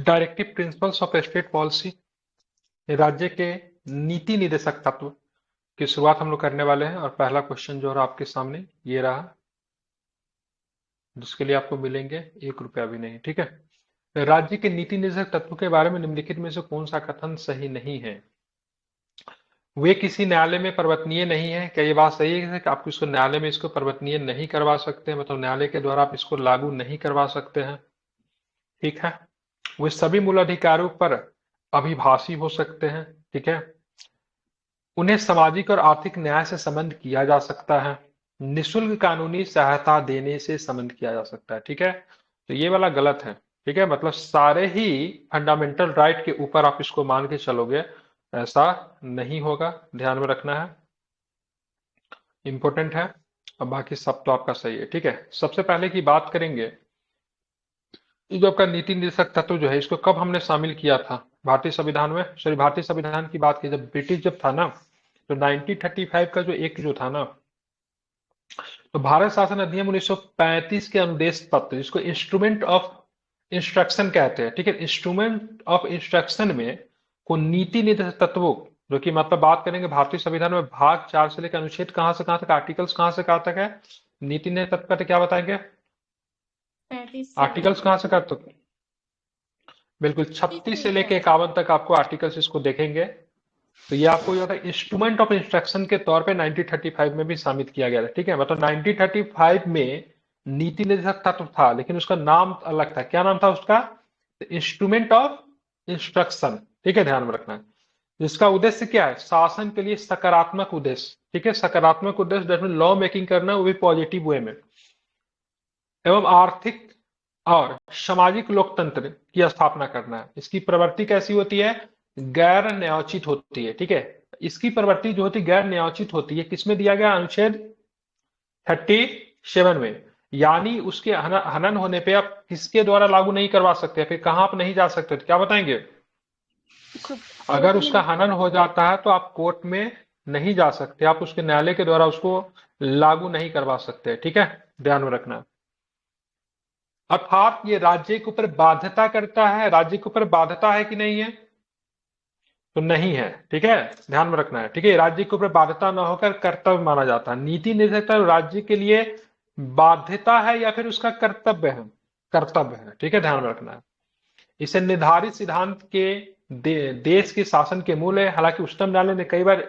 Directive principles of state policy, राज्य के नीति निदेशक तत्व की शुरुआत हम लोग करने वाले हैं। और पहला क्वेश्चन जो रहा आपके सामने ये रहा, जिसके लिए आपको मिलेंगे 1 रुपया भी नहीं। ठीक है, राज्य के नीति निदेशक तत्व के बारे में निम्नलिखित में से कौन सा कथन सही नहीं है? वे किसी न्यायालय में परिवर्तनीय नहीं है। क्या ये बात सही है कि आप इसको न्यायालय में इसको परिवर्तनीय नहीं करवा सकते, मतलब न्यायालय के द्वारा आप इसको लागू नहीं करवा सकते हैं? ठीक है, वे सभी मूल अधिकारों पर अभिभाषी हो सकते हैं। ठीक है, उन्हें सामाजिक और आर्थिक न्याय से संबंध किया जा सकता है, निशुल्क कानूनी सहायता देने से संबंध किया जा सकता है। ठीक है, तो ये वाला गलत है। ठीक है, मतलब सारे ही फंडामेंटल राइट के ऊपर आप इसको मान के चलोगे, ऐसा नहीं होगा, ध्यान में रखना है, इंपॉर्टेंट है। अब बाकी सब तो आपका सही है। ठीक है, सबसे पहले की बात करेंगे, ये जो आपका नीति निदेशक तत्व जो है इसको कब हमने शामिल किया था भारतीय संविधान में? सॉरी, भारतीय संविधान की बात की जब ब्रिटिश जब था ना, तो 1935 का जो एक्ट जो था ना, तो भारत शासन अधिनियम 1935 के अनुदेश पत्र, जिसको इंस्ट्रूमेंट ऑफ इंस्ट्रक्शन कहते हैं। ठीक है, इंस्ट्रूमेंट ऑफ इंस्ट्रक्शन में को नीति निर्देशक तत्वों, जो कि मतलब बात करेंगे भारतीय संविधान में भाग 4 से लेकर अनुच्छेद कहां से कहां तक, आर्टिकल्स कहां से कहां तक है, नीति निर्देशक तत्व का क्या बताएंगे? 35 से आर्टिकल्स कहां से कहां तक? बिल्कुल 36 से लेकर 51 तक आपको आर्टिकल्स इसको देखेंगे। तो ये आपको जो है इंस्ट्रूमेंट ऑफ इंस्ट्रक्शन के तौर पे 1935 में भी शामिल किया गया था। ठीक है, मतलब 1935 में नीति निर्देशक तत्व था, लेकिन उसका नाम अलग था। क्या नाम था उसका? Instrument of instruction. ठीक है, ध्यान में रखना है। जिसका उद्देश्य क्या है? शासन के लिए सकारात्मक उद्देश्य। ठीक है, सकारात्मक उद्देश्य दैट मीन लॉ मेकिंग करना, वो भी पॉजिटिव वे में, एवं आर्थिक और सामाजिक लोकतंत्र की स्थापना करना है। इसकी प्रवृत्ति कैसी होती है? गैर न्यायोचित होती है। ठीक है, इसकी प्रवृत्ति जो होती है गैर न्यायोचित होती है। किसमें दिया गया? अनुच्छेद 37 में। यानी उसके हनन होने पे आप किसके द्वारा लागू नहीं करवा सकते, फिर कहां आप नहीं जा सकते? तो क्या बताएंगे? अगर उसका हनन हो जाता है तो आप कोर्ट में नहीं जा सकते, आप उसके न्यायालय के द्वारा उसको लागू नहीं करवा सकते। ठीक है, ध्यान में रखना। अर्थात ये राज्य के ऊपर बाध्यता करता है, राज्य के ऊपर बाध्यता है कि नहीं है? तो नहीं है। ठीक है, ध्यान में रखना है। ठीक है, राज्य के ऊपर बाध्यता न होकर कर्तव्य माना जाता है। नीति निर्देशक राज्य के लिए बाध्यता है या फिर उसका कर्तव्य है? कर्तव्य है। ठीक है, ध्यान में रखना है। इसे निर्धारित सिद्धांत के देश के शासन के मूल है। हालांकि उच्चतम न्यायालय ने कई बार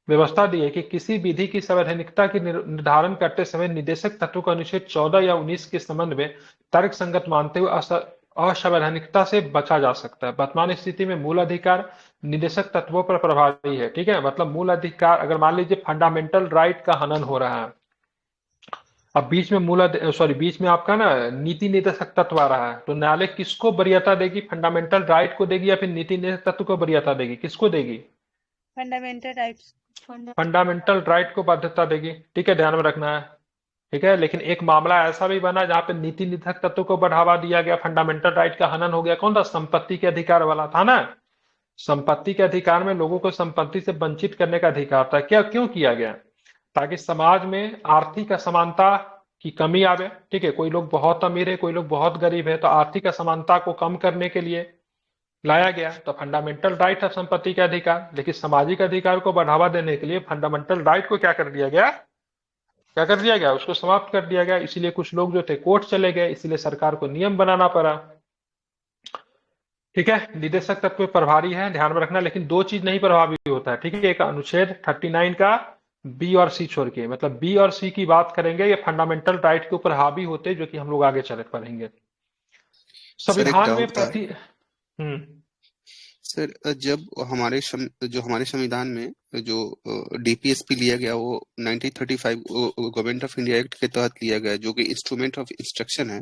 व्यवस्था दी है कि किसी विधि की संवैधानिकता की निर्धारण करते समय निदेशक तत्व को अनुच्छेद 14 या 19 के संबंध में तर्क संगत मानते हुए असंवैधानिकता से बचा जा सकता है। वर्तमान स्थिति में मूल अधिकार निदेशक तत्वों पर प्रभावी है। ठीक है, मतलब मूल अधिकार, अगर मान लीजिए फंडामेंटल राइट का हनन हो रहा है, अब बीच में आपका ना नीति निदेशक तत्व आ रहा है, तो न्यायालय किसको वरीयता देगी? फंडामेंटल राइट को देगी या फिर नीति निदेशक तत्व को वरीयता देगी? किसको देगी? Fundamental rights. फंडामेंटल राइट को बाध्यता देगी। ठीक है, ध्यान में रखना है। ठीक है, लेकिन एक मामला ऐसा भी बना जहां पे नीति निदेशक तत्व को बढ़ावा दिया गया, फंडामेंटल राइट का हनन हो गया। कौन था? संपत्ति के अधिकार वाला था ना। संपत्ति के अधिकार में लोगों को संपत्ति से वंचित करने का अधिकार था। क्या क्यों किया गया? ताकि समाज में आर्थिक असमानता की कमी आवे। ठीक है, कोई लोग बहुत अमीर है, कोई लोग बहुत गरीब है, तो आर्थिक असमानता को कम करने के लिए लाया गया। तो फंडामेंटल राइट है संपत्ति के अधिकार, लेकिन सामाजिक अधिकार को बढ़ावा देने के लिए फंडामेंटल राइट को क्या कर दिया गया? क्या कर दिया गया? उसको समाप्त कर दिया गया। इसीलिए कुछ लोग जो थे कोर्ट चले गए, इसीलिए सरकार को नियम बनाना पड़ा। ठीक है, निदेशक तत्व प्रभारी है, ध्यान में रखना। लेकिन दो चीज नहीं प्रभावी होता है। ठीक है, एक अनुच्छेद 39 का बी और सी छोड़ के, मतलब बी और सी की बात करेंगे, ये फंडामेंटल राइट के ऊपर हावी होते हैं, जो कि हम लोग आगे चले पढ़ेंगे। सर एक संविधान में डाउट था हम्म सर, जब जो हमारे संविधान में जो डीपीएसपी लिया गया वो 1935 गवर्नमेंट ऑफ इंडिया एक्ट के तहत लिया गया, जो कि इंस्ट्रूमेंट ऑफ इंस्ट्रक्शन है।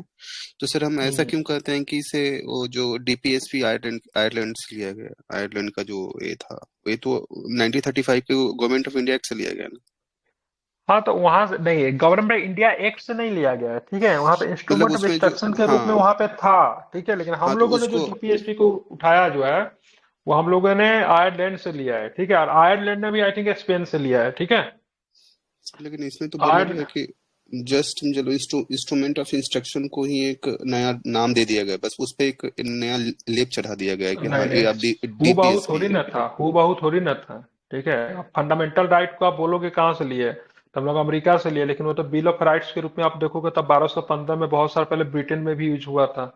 तो सर हम ऐसा क्यों कहते हैं कि इसे वो जो डीपीएसपी आयरलैंड से लिया गया, आयरलैंड का जो ये था, ये तो 1935 के गवर्नमेंट ऑफ इंडिया एक्ट से लिया गया ना? हाँ, तो वहां से नहीं, गवर्नमेंट इंडिया एक्ट से नहीं लिया गया है। ठीक है, वहां पे मतलब इंस्ट्रूमेंट ऑफ उसमें जो, इंस्ट्रक्शन के रूप में हाँ वहां पे था। ठीक है, लेकिन हाँ, हम तो लोगों ने जो उसको, डीपीएसपी को उठाया जो है, वो हम लोगों ने आयरलैंड से लिया है। ठीक है, और आयरलैंड ने भी आई थिंक स्पेन से लिया है। ठीक है, लेकिन इसमें तो बोला आयर गया कि जस्ट चलो इंस्ट्रूमेंट ऑफ इंस्ट्रक्शन को ही एक नया नाम दे दिया गया, बस उस पे एक नया लेप चढ़ा दिया गया है कि हाँ नहीं ये नहीं, अब हूबहू डीपीएसपी थोड़ी है। ना था, हूबहू थोड़ी ना था। ठीक है, अब फंडामेंटल राइट को आप बोलोगे कहाँ से लिए, तो हम लोग अमेरिका से लिए, लेकिन वो तो बिल ऑफ राइट्स के रूप में आप देखोगे तब 1215 में बहुत साल पहले ब्रिटेन में भी यूज हुआ था,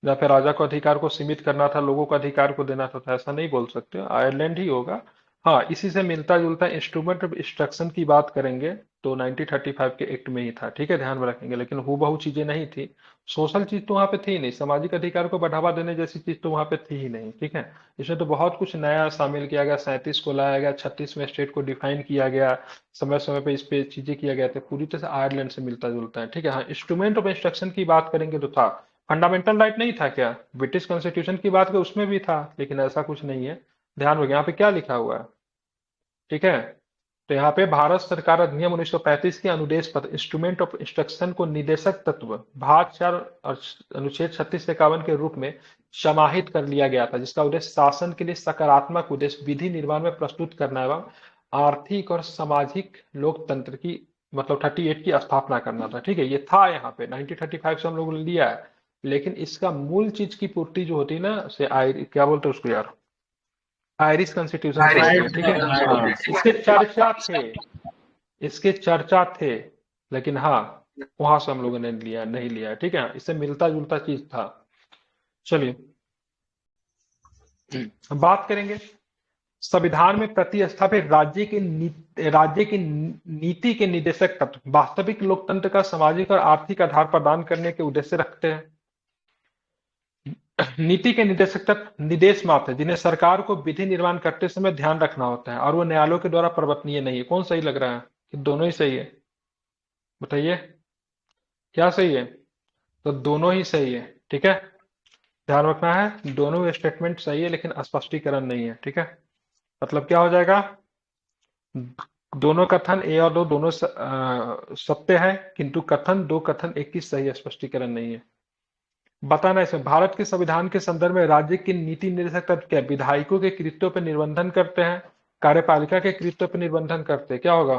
जहाँ पे राजा को अधिकार को सीमित करना था, लोगों को अधिकार को देना था, तो ऐसा नहीं बोल सकते, आयरलैंड ही होगा। हाँ, इसी से मिलता जुलता इंस्ट्रूमेंट ऑफ इंस्ट्रक्शन की बात करेंगे तो 1935 के एक्ट में ही था, ठीक है, ध्यान में रखेंगे, लेकिन हूबहू चीजें नहीं थी। सोशल चीज तो वहां पे थी ही नहीं, सामाजिक अधिकार को बढ़ावा देने जैसी चीज तो वहां पे थी ही नहीं, ठीक है। इसमें तो बहुत कुछ नया शामिल किया गया, 37 को लाया गया, 36 में स्टेट को डिफाइन किया गया, समय समय पे इस पे चीजें किया गया था, पूरी तरह से आयरलैंड से मिलता जुलता है, ठीक है। हाँ, इंस्ट्रूमेंट ऑफ इंस्ट्रक्शन की बात करेंगे तो था, फंडामेंटल राइट नहीं था क्या, ब्रिटिश कॉन्स्टिट्यूशन की बात करें उसमें भी था, लेकिन ऐसा कुछ नहीं है। ध्यान रखिए यहाँ पे क्या लिखा हुआ है, ठीक है। तो यहाँ पे भारत सरकार अधिनियम 1935 के अनुदेश पत्र इंस्ट्रूमेंट ऑफ इंस्ट्रक्शन को निदेशक तत्व भाग 4 और अनुच्छेद 36 से 51 के रूप में समाहित कर लिया गया था, जिसका उद्देश्य शासन के लिए सकारात्मक उद्देश्य विधि निर्माण में प्रस्तुत करना एवं आर्थिक और सामाजिक लोकतंत्र की मतलब 38 की स्थापना करना था, ठीक है। ये था यहाँ पे 1935 से हम लोगों ने लिया है, लेकिन इसका मूल चीज की पूर्ति जो होती है ना से क्या बोलते हैं उसको यार, आयरिश कॉन्स्टिट्यूशन से होती है, ठीक है। हाँ, इसके चर्चा थे, इसके चर्चा थे, लेकिन हाँ वहां से हम लोगों ने लिया नहीं लिया, ठीक है, इससे मिलता जुलता चीज था। चलिए अब बात करेंगे संविधान में प्रतिस्थापित राज्य की नीति के निदेशक तत्व वास्तविक लोकतंत्र का सामाजिक और आर्थिक आधार प्रदान करने के उद्देश्य रखते हैं। नीति के निदेशक तत्व निदेश मात्र है, जिन्हें सरकार को विधि निर्माण करते समय ध्यान रखना होता है, और वो न्यायालयों के द्वारा प्रवर्तनीय नहीं है। कौन सही लग रहा है कि दोनों ही सही है, बताइए क्या सही है, तो दोनों ही सही है, ठीक है। ध्यान रखना है दोनों स्टेटमेंट सही है, लेकिन स्पष्टीकरण नहीं है, ठीक है। मतलब क्या हो जाएगा, दोनों कथन ए और दो दोनों सत्य है, किंतु कथन दो कथन एक ही सही है, स्पष्टीकरण नहीं है। बताना इसमें भारत के संविधान के संदर्भ में राज्य के नीति निर्देशक तत्व क्या है, विधायकों के कृत्यों पर निर्बंधन करते हैं, कार्यपालिका के कृत्यों पर निर्बंधन करते हैं, क्या होगा,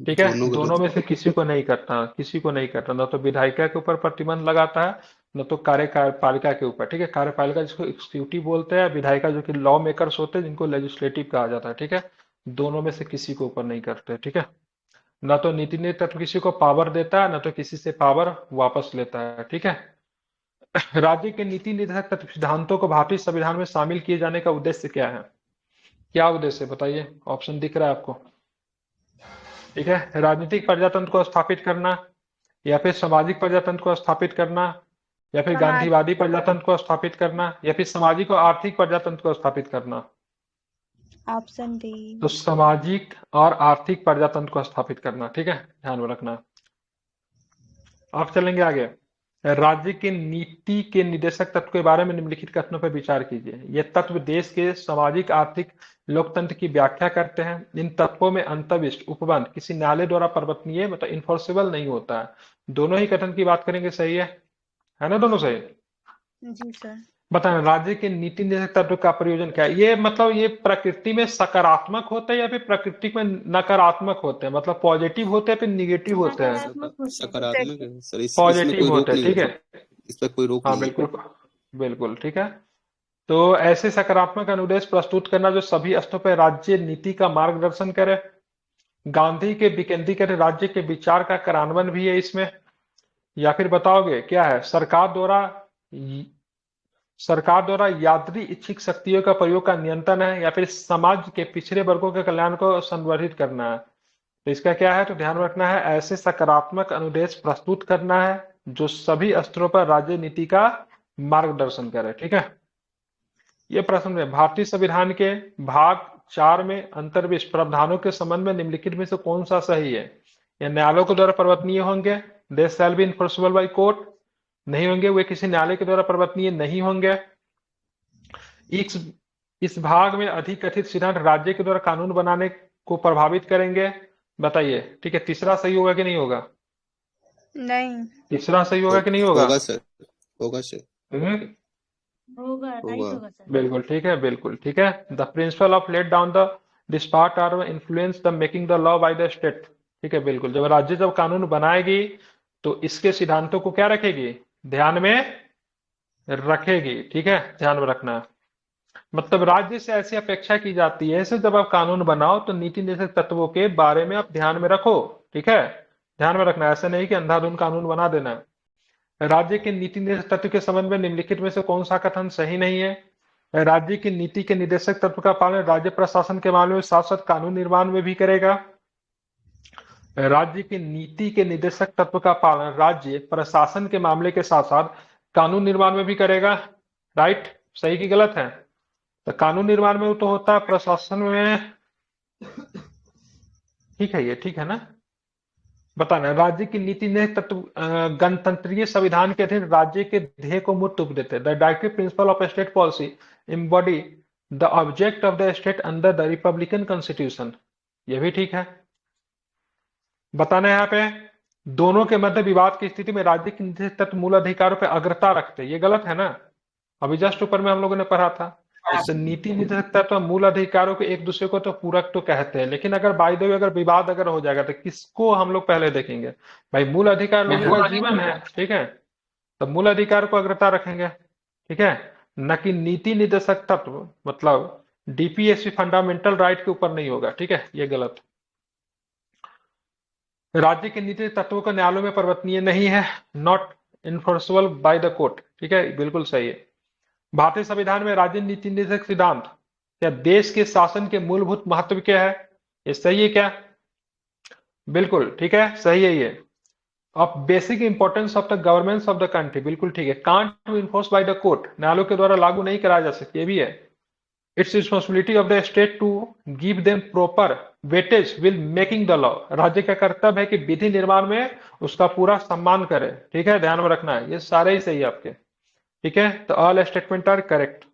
ठीक है, दोनों में से किसी को नहीं करता, किसी को नहीं करता, न तो विधायिका के ऊपर प्रतिबंध लगाता है, न तो कार्यपालिका के ऊपर, ठीक है। कार्यपालिका जिसको एग्जीक्यूटिव बोलते हैं, विधायिका जो कि लॉ मेकर्स होते हैं जिनको लेजिस्लेटिव कहा जाता है, ठीक है। दोनों में से किसी को ऊपर नहीं करते, ठीक है। न तो नीति निर्देशक तत्व किसी को पावर देता है, न तो किसी से पावर वापस लेता है, ठीक है। राज्य के नीति निर्देशक तत्व सिद्धांतों को भारतीय संविधान में शामिल किए जाने का उद्देश्य क्या है, क्या उद्देश्य है बताइए, ऑप्शन दिख रहा है आपको, ठीक है। राजनीतिक प्रजातंत्र को स्थापित करना, या फिर सामाजिक प्रजातंत्र को स्थापित करना, या फिर समाज गांधीवादी प्रजातंत्र को स्थापित करना, या फिर सामाजिक और आर्थिक प्रजातंत्र को स्थापित करना। Option D. तो सामाजिक और आर्थिक प्रजातंत्र को स्थापित करना, ठीक है, ध्यान में रखना। अब चलेंगे आगे, राज्य के नीति के निदेशक तत्व के बारे में निम्नलिखित कथनों पर विचार कीजिए। ये तत्व देश के सामाजिक आर्थिक लोकतंत्र की व्याख्या करते हैं। इन तत्वों में अंतर्विष्ट उपबंध किसी न्यायालय द्वारा प्रवर्तनीय मतलब इन्फोर्सेबल नहीं होता है। दोनों ही कथन की बात करेंगे, सही है ना, दोनों सही। जी सर। बताएं राज्य के नीति निर्देशक तत्व का प्रयोजन क्या है, ये मतलब ये प्रकृति में सकारात्मक होते हैं या फिर प्रकृति में नकारात्मक होते हैं, मतलब पॉजिटिव होते हैं फिर निगेटिव होते हैं, सकारात्मक है सर, इसमें पॉजिटिव कोई रोक होते हैं, नहीं ठीक है, है। इस पर कोई रोक हाँ नहीं है। बिल्कुल, बिल्कुल ठीक है। तो ऐसे सकारात्मक अनुदेश प्रस्तुत करना जो सभी स्तरों पर राज्य नीति का मार्गदर्शन करे। गांधी के विकेंद्रीकृत राज्य के विचार का कार्यान्वयन भी है इसमें, या फिर बताओगे क्या है, सरकार द्वारा यात्री इच्छिक शक्तियों का प्रयोग का नियंत्रण है, या फिर समाज के पिछड़े वर्गों के कल्याण को संवर्धित करना है। तो इसका क्या है, तो ध्यान रखना है ऐसे सकारात्मक अनुदेश प्रस्तुत करना है जो सभी स्तरों पर राज्य नीति का मार्गदर्शन करे, ठीक है। ये प्रश्न में भारतीय संविधान के भाग 4 में अंतर्विष्ट प्रावधानों के संबंध में निम्नलिखित में से कौन सा सही है, या न्यायालयों के द्वारा प्रवर्तनीय होंगे, they shall be enforceable by court, नहीं होंगे, वे किसी न्यायालय के द्वारा प्रवर्तनीय नहीं होंगे। इस भाग में अधिक कथित सिद्धांत राज्य के द्वारा कानून बनाने को प्रभावित करेंगे, बताइए, ठीक है। तीसरा सही होगा कि नहीं होगा, नहीं। तीसरा सही होगा कि नहीं होगा, होगा सर, होगा सर, होगा, राइट होगा सर। बिल्कुल ठीक है, बिल्कुल ठीक है। The principle of laid down the this part are influence the making the law by the state, ठीक है, बिल्कुल। जब राज्य जब कानून बनाएगी तो इसके सिद्धांतों को क्या रखेगी, ध्यान में रखेगी। ठीक है, ध्यान में रखना। मतलब राज्य से ऐसी अपेक्षा की जाती है, ऐसे जब आप कानून बनाओ तो नीति निर्देशक तत्वों के बारे में आप ध्यान में रखो। ठीक है, ध्यान में रखना, ऐसा नहीं कि अंधाधुंध कानून बना देना। राज्य के नीति निर्देशक तत्व के संबंध में निम्नलिखित में से कौन सा कथन सही नहीं है। राज्य की नीति के निर्देशक तत्व का पालन राज्य प्रशासन के मामले में साथ साथ कानून निर्माण में भी करेगा। राज्य की नीति के निर्देशक तत्व का पालन राज्य प्रशासन के मामले के साथ साथ कानून निर्माण में भी करेगा। राइट, सही की गलत है। तो कानून निर्माण में तो होता है, प्रशासन में ठीक है, ये ठीक है ना। बताना, राज्य की नीति ने तत्व गणतंत्रीय संविधान के अधीन राज्य के ध्येय को मूर्त रूप देते हैं। The directive principle of state policy embody the object of the state under the Republican constitution, ये भी ठीक है। बताना यहाँ पे, दोनों के मध्य विवाद की स्थिति में राज्य के नीति तत्व मूल अधिकारों पर अग्रता रखते हैं, ये गलत है ना। अभी जस्ट ऊपर में हम लोगों ने पढ़ा था, इससे नीति निर्देशक तत्व मूल अधिकारों के एक दूसरे को तो पूरक तो कहते हैं, लेकिन अगर बाय द वे अगर विवाद अगर हो जाएगा तो किसको हम लोग पहले देखेंगे। भाई मूल अधिकार लोगों का जीवन है, ठीक है, तो मूल अधिकार को अग्रता रखेंगे। ठीक है, न कि नीति निर्देशक तत्व, मतलब डीपीएसपी फंडामेंटल राइट के ऊपर नहीं होगा। ठीक है, ये गलत। राज्य के नीति तत्वों को न्यायालयों में परिवर्तनीय नहीं है, not enforceable by the court. ठीक है, बिल्कुल सही है। भारतीय संविधान में राज्य नीति निर्देशक सिद्धांत क्या देश के शासन के मूलभूत महत्व क्या है, ये सही है क्या। बिल्कुल ठीक है, सही है ये। Of basic importance of the government of the country, बिल्कुल ठीक है। Can't to enforce by the court, न्यायालयों के द्वारा लागू नहीं कराया जा सकती, ये भी है। It's responsibility of the state to give them proper weightage will making the law, राज्य का कर्तव्य है कि विधि निर्माण में उसका पूरा सम्मान करे। ठीक है, ध्यान में रखना है, ये सारे ही सही है आपके। ठीक है, तो ऑल स्टेटमेंट आर करेक्ट।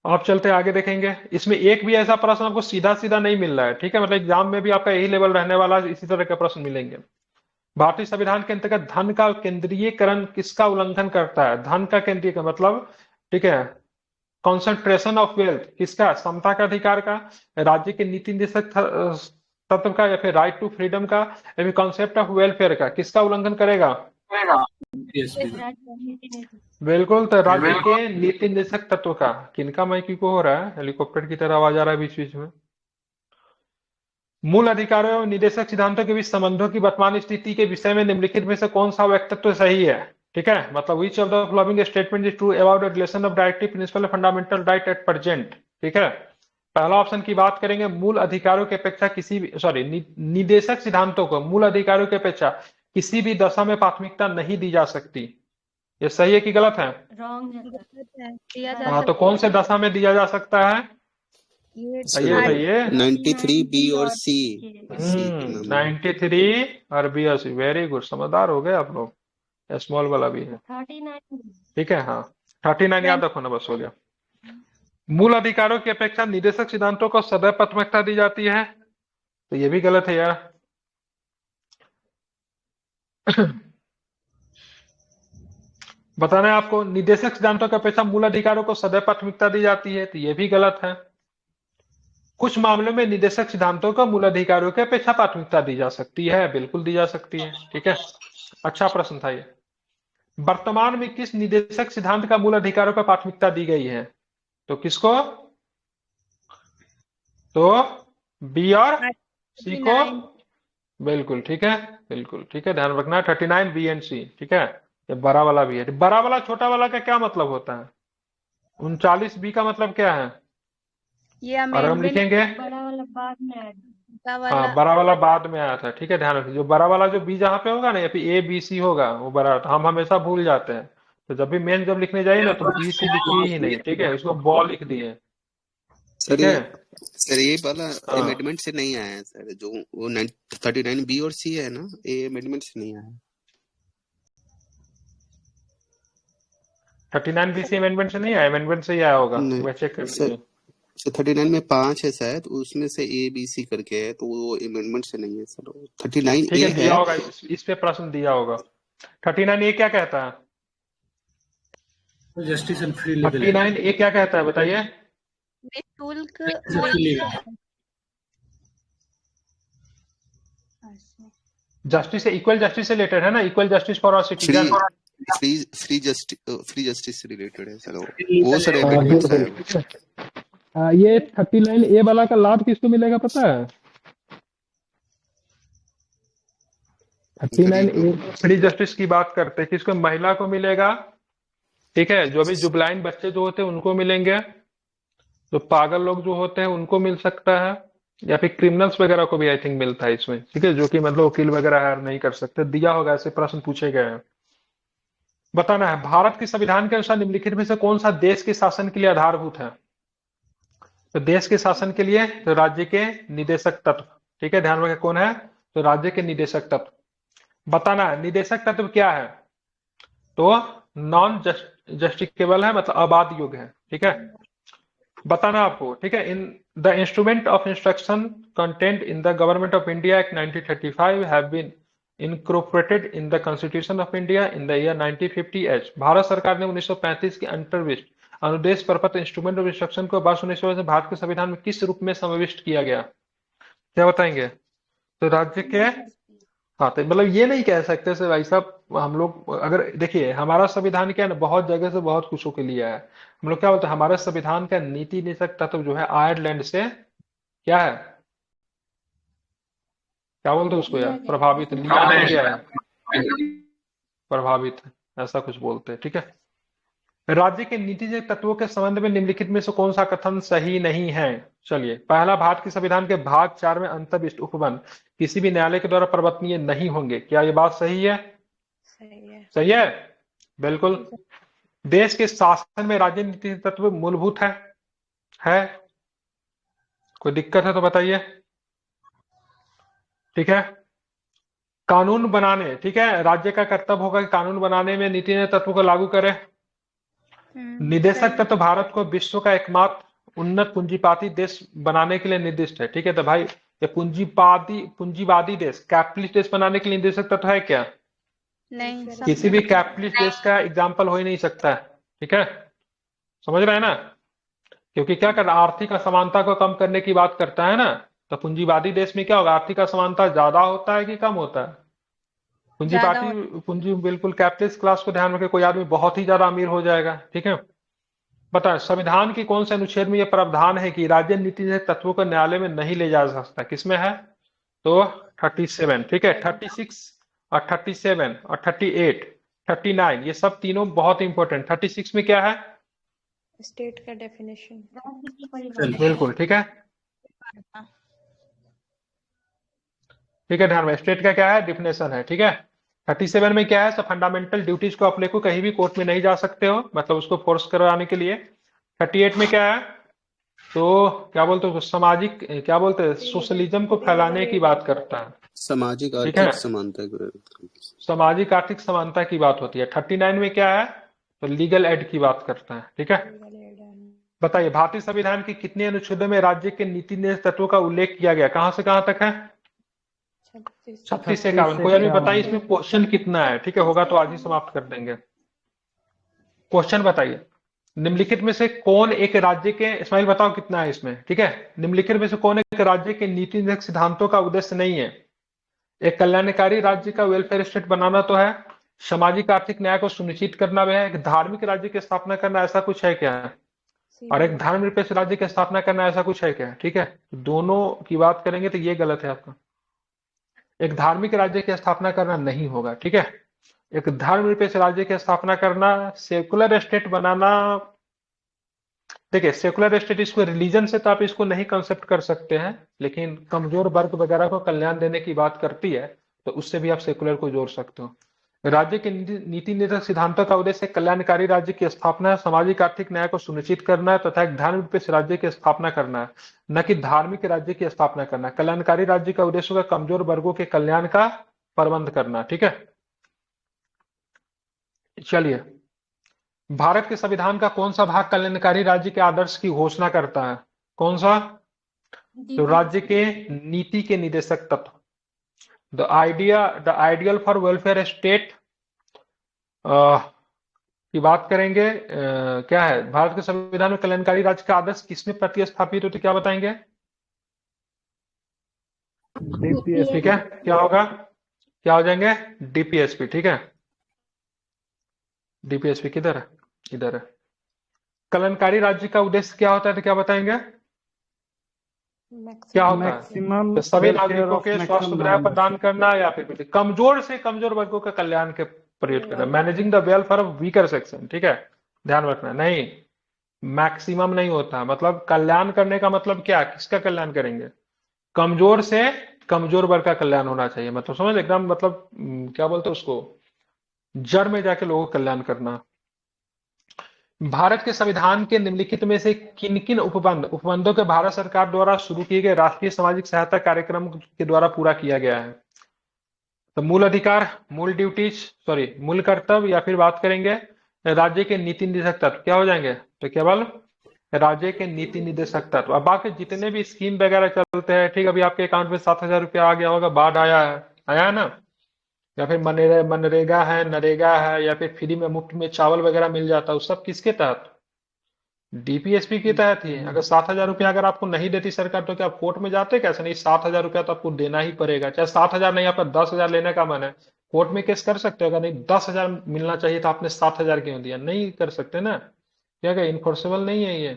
आप चलते आगे देखेंगे, इसमें एक भी ऐसा प्रश्न आपको सीधा सीधा नहीं मिल रहा है। ठीक है, मतलब एग्जाम में भी आपका यही लेवल रहने वाला है, इसी तरह के प्रश्न मिलेंगे। भारतीय संविधान के अंतर्गत धन का केंद्रीयकरण किसका उल्लंघन करता है। धन का केंद्रीयकरण मतलब, ठीक है, कॉन्सेंट्रेशन ऑफ वेल्थ किसका, समता का अधिकार का, राज्य के नीति निर्देशक तत्व का, या फिर राइट टू फ्रीडम का, या फिर कॉन्सेप्ट ऑफ वेलफेयर का, किसका उल्लंघन करेगा। बिल्कुल, तो राज्य के नीति निर्देशक तत्व का। किनका माइकी को हो रहा है, हेलीकॉप्टर की तरह आवाज आ रहा है बीच बीच में। मूल अधिकारों एवं निदेशक सिद्धांतों के बीच संबंधों की वर्तमान स्थिति के विषय में निम्नलिखित में से कौन सा वक्तव्य सही है। ठीक है, मतलब which of the following statement is true about the relation of directive principle fundamental right at present. ठीक है, पहला ऑप्शन की बात करेंगे, मूल अधिकारों की अपेक्षा किसी भी निदेशक सिद्धांतों को मूल अधिकारों की अपेक्षा किसी भी दशा में प्राथमिकता नहीं दी जा सकती, ये सही है कि गलत है। हाँ, तो कौन से दशा में दिया जा सकता है, ये बताइए। 93 बी और सी। 93 और बी और सी, वेरी गुड, समझदार हो गए आप लोग। स्मॉल वाला भी है, 39। ठीक है, हाँ 39 याद रखो ना, बस हो गया। मूल अधिकारों की अपेक्षा निदेशक सिद्धांतों को सदैव प्राथमिकता दी जाती है, तो ये भी गलत है यार। बताना है आपको, निदेशक सिद्धांतों की अपेक्षा मूल अधिकारों को सदैव प्राथमिकता दी जाती है, तो ये भी गलत है। कुछ मामलों में निदेशक सिद्धांतों को मूल अधिकारों की अपेक्षा प्राथमिकता दी जा सकती है, बिल्कुल दी जा सकती है। ठीक है, अच्छा प्रश्न था ये। वर्तमान में किस निदेशक सिद्धांत का मूल अधिकारों पर प्राथमिकता दी गई है, तो किसको, तो बी और सी को, बिल्कुल ठीक है, बिल्कुल ठीक है, ध्यान रखना। 39 बी एंड सी, ठीक है, ये बड़ा वाला भी है। बड़ा वाला छोटा वाला का क्या मतलब होता है, 39 बी का मतलब क्या है, ये और हम लिखेंगे बड़ा वाला बाद में ऐड, हाँ, बड़ा वाला बाद में आया था। ठीक है, ध्यान रखिए, जो बड़ा वाला जो बी जहाँ पे होगा ना, या फिर ए बी सी होगा, वो बड़ा, तो हम हमेशा भूल जाते हैं। तो जब भी मेन जब लिखने जाइए ना, तो बी सी लिखिए ही नहीं, ठीक है, इसको बॉ लिख दिए। ठीक है सर, ये वाला हाँ, अमेंडमेंट से नहीं आया है सर, जो वो 39 बी और सी है ना, ये अमेंडमेंट से नहीं आया है। 39 बी सी अमेंडमेंट से नहीं आया, अमेंडमेंट से ही आया होगा, वह चेक कर लीजिए। 39 में 5 है शायद, उसमें से ए बी सी करके है, तो वो अमेंडमेंट से नहीं है सर। 39 ठीक ए है, दिया है। होगा, इस पे प्रश्न दिया होगा। 39 ए क्या कहता है, जस्टिस एंड फ्री लीगल 39 ए क्या कहता है बताइए। निःशुल्क जस्टिस से इक्वल जस्टिस से रिलेटेड है ना, equal justice for all free citizen. Free justice से रिलेटेड है सर वो सर अमेंडमेंट्स बिल्कुल आया ठीक है। ये 39A वाला का लाभ किसको मिलेगा पता है? 39A फ्री जस्टिस की बात करते हैं, किसको? महिला को मिलेगा, ठीक है। जो भी जुबलाइन बच्चे जो होते हैं उनको मिलेंगे, जो पागल लोग जो होते हैं उनको मिल सकता है, या फिर क्रिमिनल्स वगैरह को भी आई थिंक मिलता है इसमें, ठीक है, जो कि मतलब वकील वगैरह हायर नहीं कर सकते। दिया होगा, ऐसे प्रश्न पूछे गए हैं। बताना है भारत के संविधान के अनुसार निम्नलिखित में से कौन सा देश के शासन के लिए आधारभूत है? तो देश के शासन के लिए तो राज्य के निदेशक तत्व, ठीक है, ध्यान रखें कौन है, तो राज्य के निदेशक तत्व। बताना है निदेशक तत्व क्या है, तो नॉन जस्टिकेबल है, मतलब अबाध योग्य है, ठीक है। बताना आपको, ठीक है, in the instrument of instruction content in the government of India act 1935 have been incorporated in the constitution of India in the year 1950 एच। भारत सरकार ने 1935 के अंतर्विष्ट अनुदेश प्रपत्र इंस्ट्रूमेंट ऑफ इंस्ट्रक्शन को वर्ष 1900 से भारत के संविधान में किस रूप में समाविष्ट किया गया? क्या बताएंगे? तो राज्य के, हाँ, तो मतलब ये नहीं कह सकते से भाई साहब, हम लोग अगर देखिए हमारा संविधान क्या है ना, बहुत जगह से बहुत कुछों के लिए है। हम लोग क्या बोलते हैं, हमारे संविधान का नीति निषेध तत्व जो है आयरलैंड से क्या है, क्या बोलते हैं उसको यार, प्रभावित लिया गया है, प्रभावित है, ऐसा कुछ बोलते हैं, ठीक है। राज्य के नीतिगत तत्वों के संबंध में निम्नलिखित में से कौन सा कथन सही नहीं है? चलिए, पहला, भारत के संविधान के भाग 4 में अंतर्विष्ट उपबंध किसी भी न्यायालय के द्वारा परिवर्तनीय नहीं होंगे। क्या ये बात सही है? सही है। सही है, बिल्कुल। देश के शासन में राज्य नीति तत्व मूलभूत है? कोई दिक्कत है तो बताइए, ठीक है। कानून बनाने, ठीक है, राज्य का कर्तव्य होगा कि कानून बनाने में नीति तत्व को लागू करे। निदेशक तत्व भारत को विश्व का एकमात्र उन्नत पूंजीवादी देश बनाने के लिए निर्दिष्ट है, ठीक है। तो भाई ये पूंजीवादी देश, कैपिटलिस्ट देश बनाने के लिए निदेशक तत्व है क्या? नहीं, किसी भी कैपिटलिस्ट देश का एग्जाम्पल हो ही नहीं सकता है, ठीक है, समझ रहे हैं ना। क्योंकि क्या कर रहा, आर्थिक असमानता को कम करने की बात करता है ना। तो पूंजीवादी देश में क्या होगा, आर्थिक असमानता ज्यादा होता है कि कम होता है? पूंजी बिल्कुल, कैपिटलिस्ट क्लास को ध्यान रखे, कोई आदमी बहुत ही ज्यादा अमीर हो जाएगा, ठीक है। बताएं संविधान की कौन से अनुच्छेद में यह प्रावधान है कि राज्य नीति तत्वों को न्यायालय में नहीं ले जा सकता? किसमें है? तो 37, ठीक है, 36 और 37 और 38, 39, ये सब तीनों बहुत इंपॉर्टेंट। 36 में क्या है? स्टेट का डेफिनेशन। बिल्कुल, ठीक है, ठीक है, ध्यान में स्टेट का क्या है, डिफिनेशन है, ठीक है। 37 में क्या है, सब फंडामेंटल ड्यूटीज को अपने को कहीं भी कोर्ट में नहीं जा सकते हो, मतलब उसको फोर्स करवाने के लिए। 38 में क्या है, तो क्या बोलते हो, सामाजिक, क्या बोलते हैं, सोशलिज्म को फैलाने की बात करता है, सामाजिक ठीक है, आर्थिक समानता सामाजिक आर्थिक समानता की बात होती है। 39 में क्या है, तो लीगल एड की बात करता है, ठीक है। बताइए भारतीय संविधान के कितने अनुच्छेदों में राज्य के नीति निर्देश तत्वों का उल्लेख किया गया, कहां से कहां तक है? 36 से 51। कोई अभी बताइए इसमें क्वेश्चन कितना है, ठीक है, होगा तो आज ही समाप्त कर देंगे। क्वेश्चन बताइए, निम्नलिखित में से कौन एक राज्य के, इस्माइल बताओ कितना है इसमें, ठीक है, निम्नलिखित में से कौन एक राज्य के नीति निर्देशक सिद्धांतों का उद्देश्य नहीं है? एक कल्याणकारी राज्य का वेलफेयर स्टेट बनाना तो है, सामाजिक आर्थिक न्याय को सुनिश्चित करना भी है, एक धार्मिक राज्य की स्थापना करना, ऐसा कुछ है क्या? और एक धर्मनिरपेक्ष राज्य की स्थापना करना, ऐसा कुछ है क्या? ठीक है, दोनों की बात करेंगे तो ये गलत है आपका। एक धार्मिक राज्य की स्थापना करना नहीं होगा, ठीक है। एक धर्मनिरपेक्ष राज्य की स्थापना करना, सेकुलर स्टेट बनाना, देखिए सेकुलर स्टेट, इसको रिलीजन से तो आप इसको नहीं कंसेप्ट कर सकते हैं, लेकिन कमजोर वर्ग वगैरह को कल्याण देने की बात करती है, तो उससे भी आप सेकुलर को जोड़ सकते हो। राज्य के नीति निर्देशक सिद्धांतों का उद्देश्य कल्याणकारी राज्य की स्थापना है, सामाजिक आर्थिक न्याय को सुनिश्चित करना है तथा एक धर्मनिरपेक्ष राज्य की स्थापना करना है, न कि धार्मिक राज्य की स्थापना करना है। कल्याणकारी राज्य का उद्देश्य होगा कमजोर वर्गों के कल्याण का प्रबंध करना, ठीक है। चलिए, भारत के संविधान का कौन सा भाग कल्याणकारी राज्य के आदर्श की घोषणा करता है? कौन सा? तो राज्य के नीति के निदेशक तत्व, the ideal for welfare state की बात करेंगे। क्या है भारत के संविधान में कल्याणकारी राज्य का आदर्श किसमें प्रतिस्थापित होते, क्या बताएंगे? ठीक है, क्या होगा, क्या हो जाएंगे? डीपीएसपी। ठीक है, डीपीएसपी किधर है? इधर है। कल्याणकारी राज्य का उद्देश्य क्या होता है, तो क्या बताएंगे? क्या मैक्सिमम होता है? मैक्सिमम तो सभी वेलफेयर नागरिकों ऑफ के स्वास्थ्य मैक्सिमम सुविधा नंबर। प्रदान करना, या फिर कमजोर से कमजोर वर्गों के कल्याण के प्रयोग करना, managing the welfare of weaker section. ठीक है, ध्यान रखना। नहीं, मैक्सिमम नहीं होता, मतलब कल्याण करने का मतलब क्या, किसका कल्याण करेंगे? कमजोर से कमजोर वर्ग का कल्याण होना चाहिए, मतलब समझ एकदम, मतलब क्या बोलते हैं उसको, जड़ में जाके लोगों का कल्याण करना। भारत के संविधान के निम्नलिखित में से किन किन उपबंधों के भारत सरकार द्वारा शुरू किए गए राष्ट्रीय सामाजिक सहायता कार्यक्रम के द्वारा पूरा किया गया है? तो मूल अधिकार, मूल ड्यूटीज, सॉरी मूल कर्तव्य, या फिर बात करेंगे राज्य के नीति निर्देशक तत्व, क्या हो जाएंगे? तो केवल राज्य के नीति निर्देशक तत्व। अब बाकी जितने भी स्कीम वगैरह चलते हैं, ठीक, अभी आपके अकाउंट में 7,000 रुपया आ गया होगा, बाढ़ आया है ना, या फिर मनरेगा है, नरेगा है, या फिर फ्री में मुफ्त में चावल वगैरह मिल जाता है, वो सब किसके तहत? डीपीएसपी के तहत ही। अगर 7,000 रुपया अगर आपको नहीं देती सरकार, तो क्या आप कोर्ट में जाते? कैसे नहीं, 7,000 रुपया तो आपको देना ही पड़ेगा, चाहे 7,000 नहीं, आपका 10,000 लेने का मन है, कोर्ट में केस कर सकते हो। अगर नहीं 10,000 मिलना चाहिए तो आपने 7,000 क्यों दिया? नहीं कर सकते ना, क्या इन्फोर्सेबल नहीं है ये,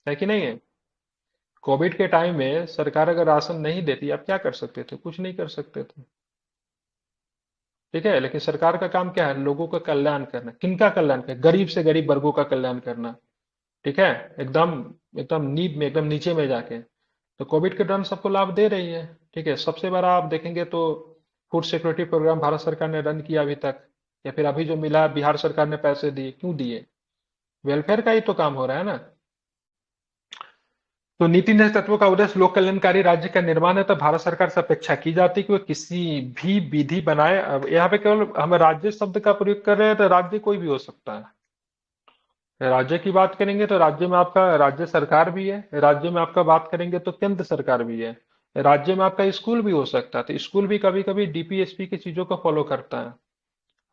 है कि नहीं है? कोविड के टाइम में सरकार अगर राशन नहीं देती, आप क्या कर सकते थे? कुछ नहीं कर सकते थे। ठीक है, लेकिन सरकार का काम क्या है? लोगों का कल्याण करना। किनका कल्याण करना? गरीब से गरीब वर्गों का कल्याण करना। ठीक है, एकदम एकदम नीड में, एकदम नीचे में जाके। तो कोविड के दौरान सबको लाभ दे रही है। ठीक है, सबसे बड़ा आप देखेंगे तो फूड सिक्योरिटी प्रोग्राम भारत सरकार ने रन किया अभी तक, या फिर अभी जो मिला बिहार सरकार ने पैसे दिए, क्यों दिए? वेलफेयर का ही तो काम हो रहा है ना। तो नीति निर्देशक तत्वों का उद्देश्य लोक कल्याणकारी राज्य का निर्माण है। तो भारत सरकार से अपेक्षा की जाती है कि वो किसी भी विधि बनाए। अब यहाँ पे केवल हम राज्य शब्द का प्रयोग कर रहे हैं, तो राज्य कोई भी हो सकता है। राज्य की बात करेंगे तो राज्य में आपका राज्य सरकार भी है, राज्य में आपका बात करेंगे तो केंद्र सरकार भी है, राज्य में आपका स्कूल भी हो सकता है। तो स्कूल भी कभी कभी डीपीएसपी की चीजों को फॉलो करता है।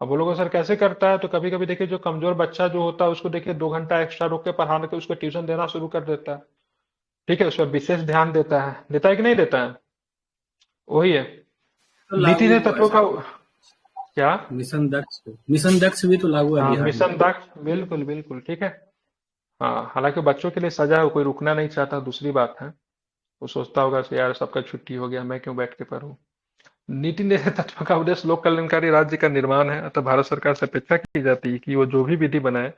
अब बोलोगे सर कैसे करता है? तो कभी कभी देखिए, जो कमजोर बच्चा जो होता है उसको देखिए 2 घंटा एक्स्ट्रा रोक के पढ़ाने के उसको ट्यूशन देना शुरू कर देता है। ठीक है, उस पर विशेष ध्यान देता है कि नहीं देता है? वही है तो नीति लागू ने हुआ है तत्वों का। सर, क्या? मिशन दक्ष भी तो लागू है हाँ, बिहार में। मिशन दक्ष, बिल्कुल बिल्कुल, ठीक है। हाँ, हालांकि बच्चों के लिए सजा है, वो कोई रुकना नहीं चाहता, दूसरी बात है। वो सोचता होगा कि यार सबका छुट्टी हो गया, मैं क्यों बैठ के पढूं। नीति निर्देशक तत्व का उद्देश्य लोक कल्याणकारी राज्य का निर्माण है। अतः भारत सरकार से अपेक्षा की जाती है कि वो जो भी विधि बनाए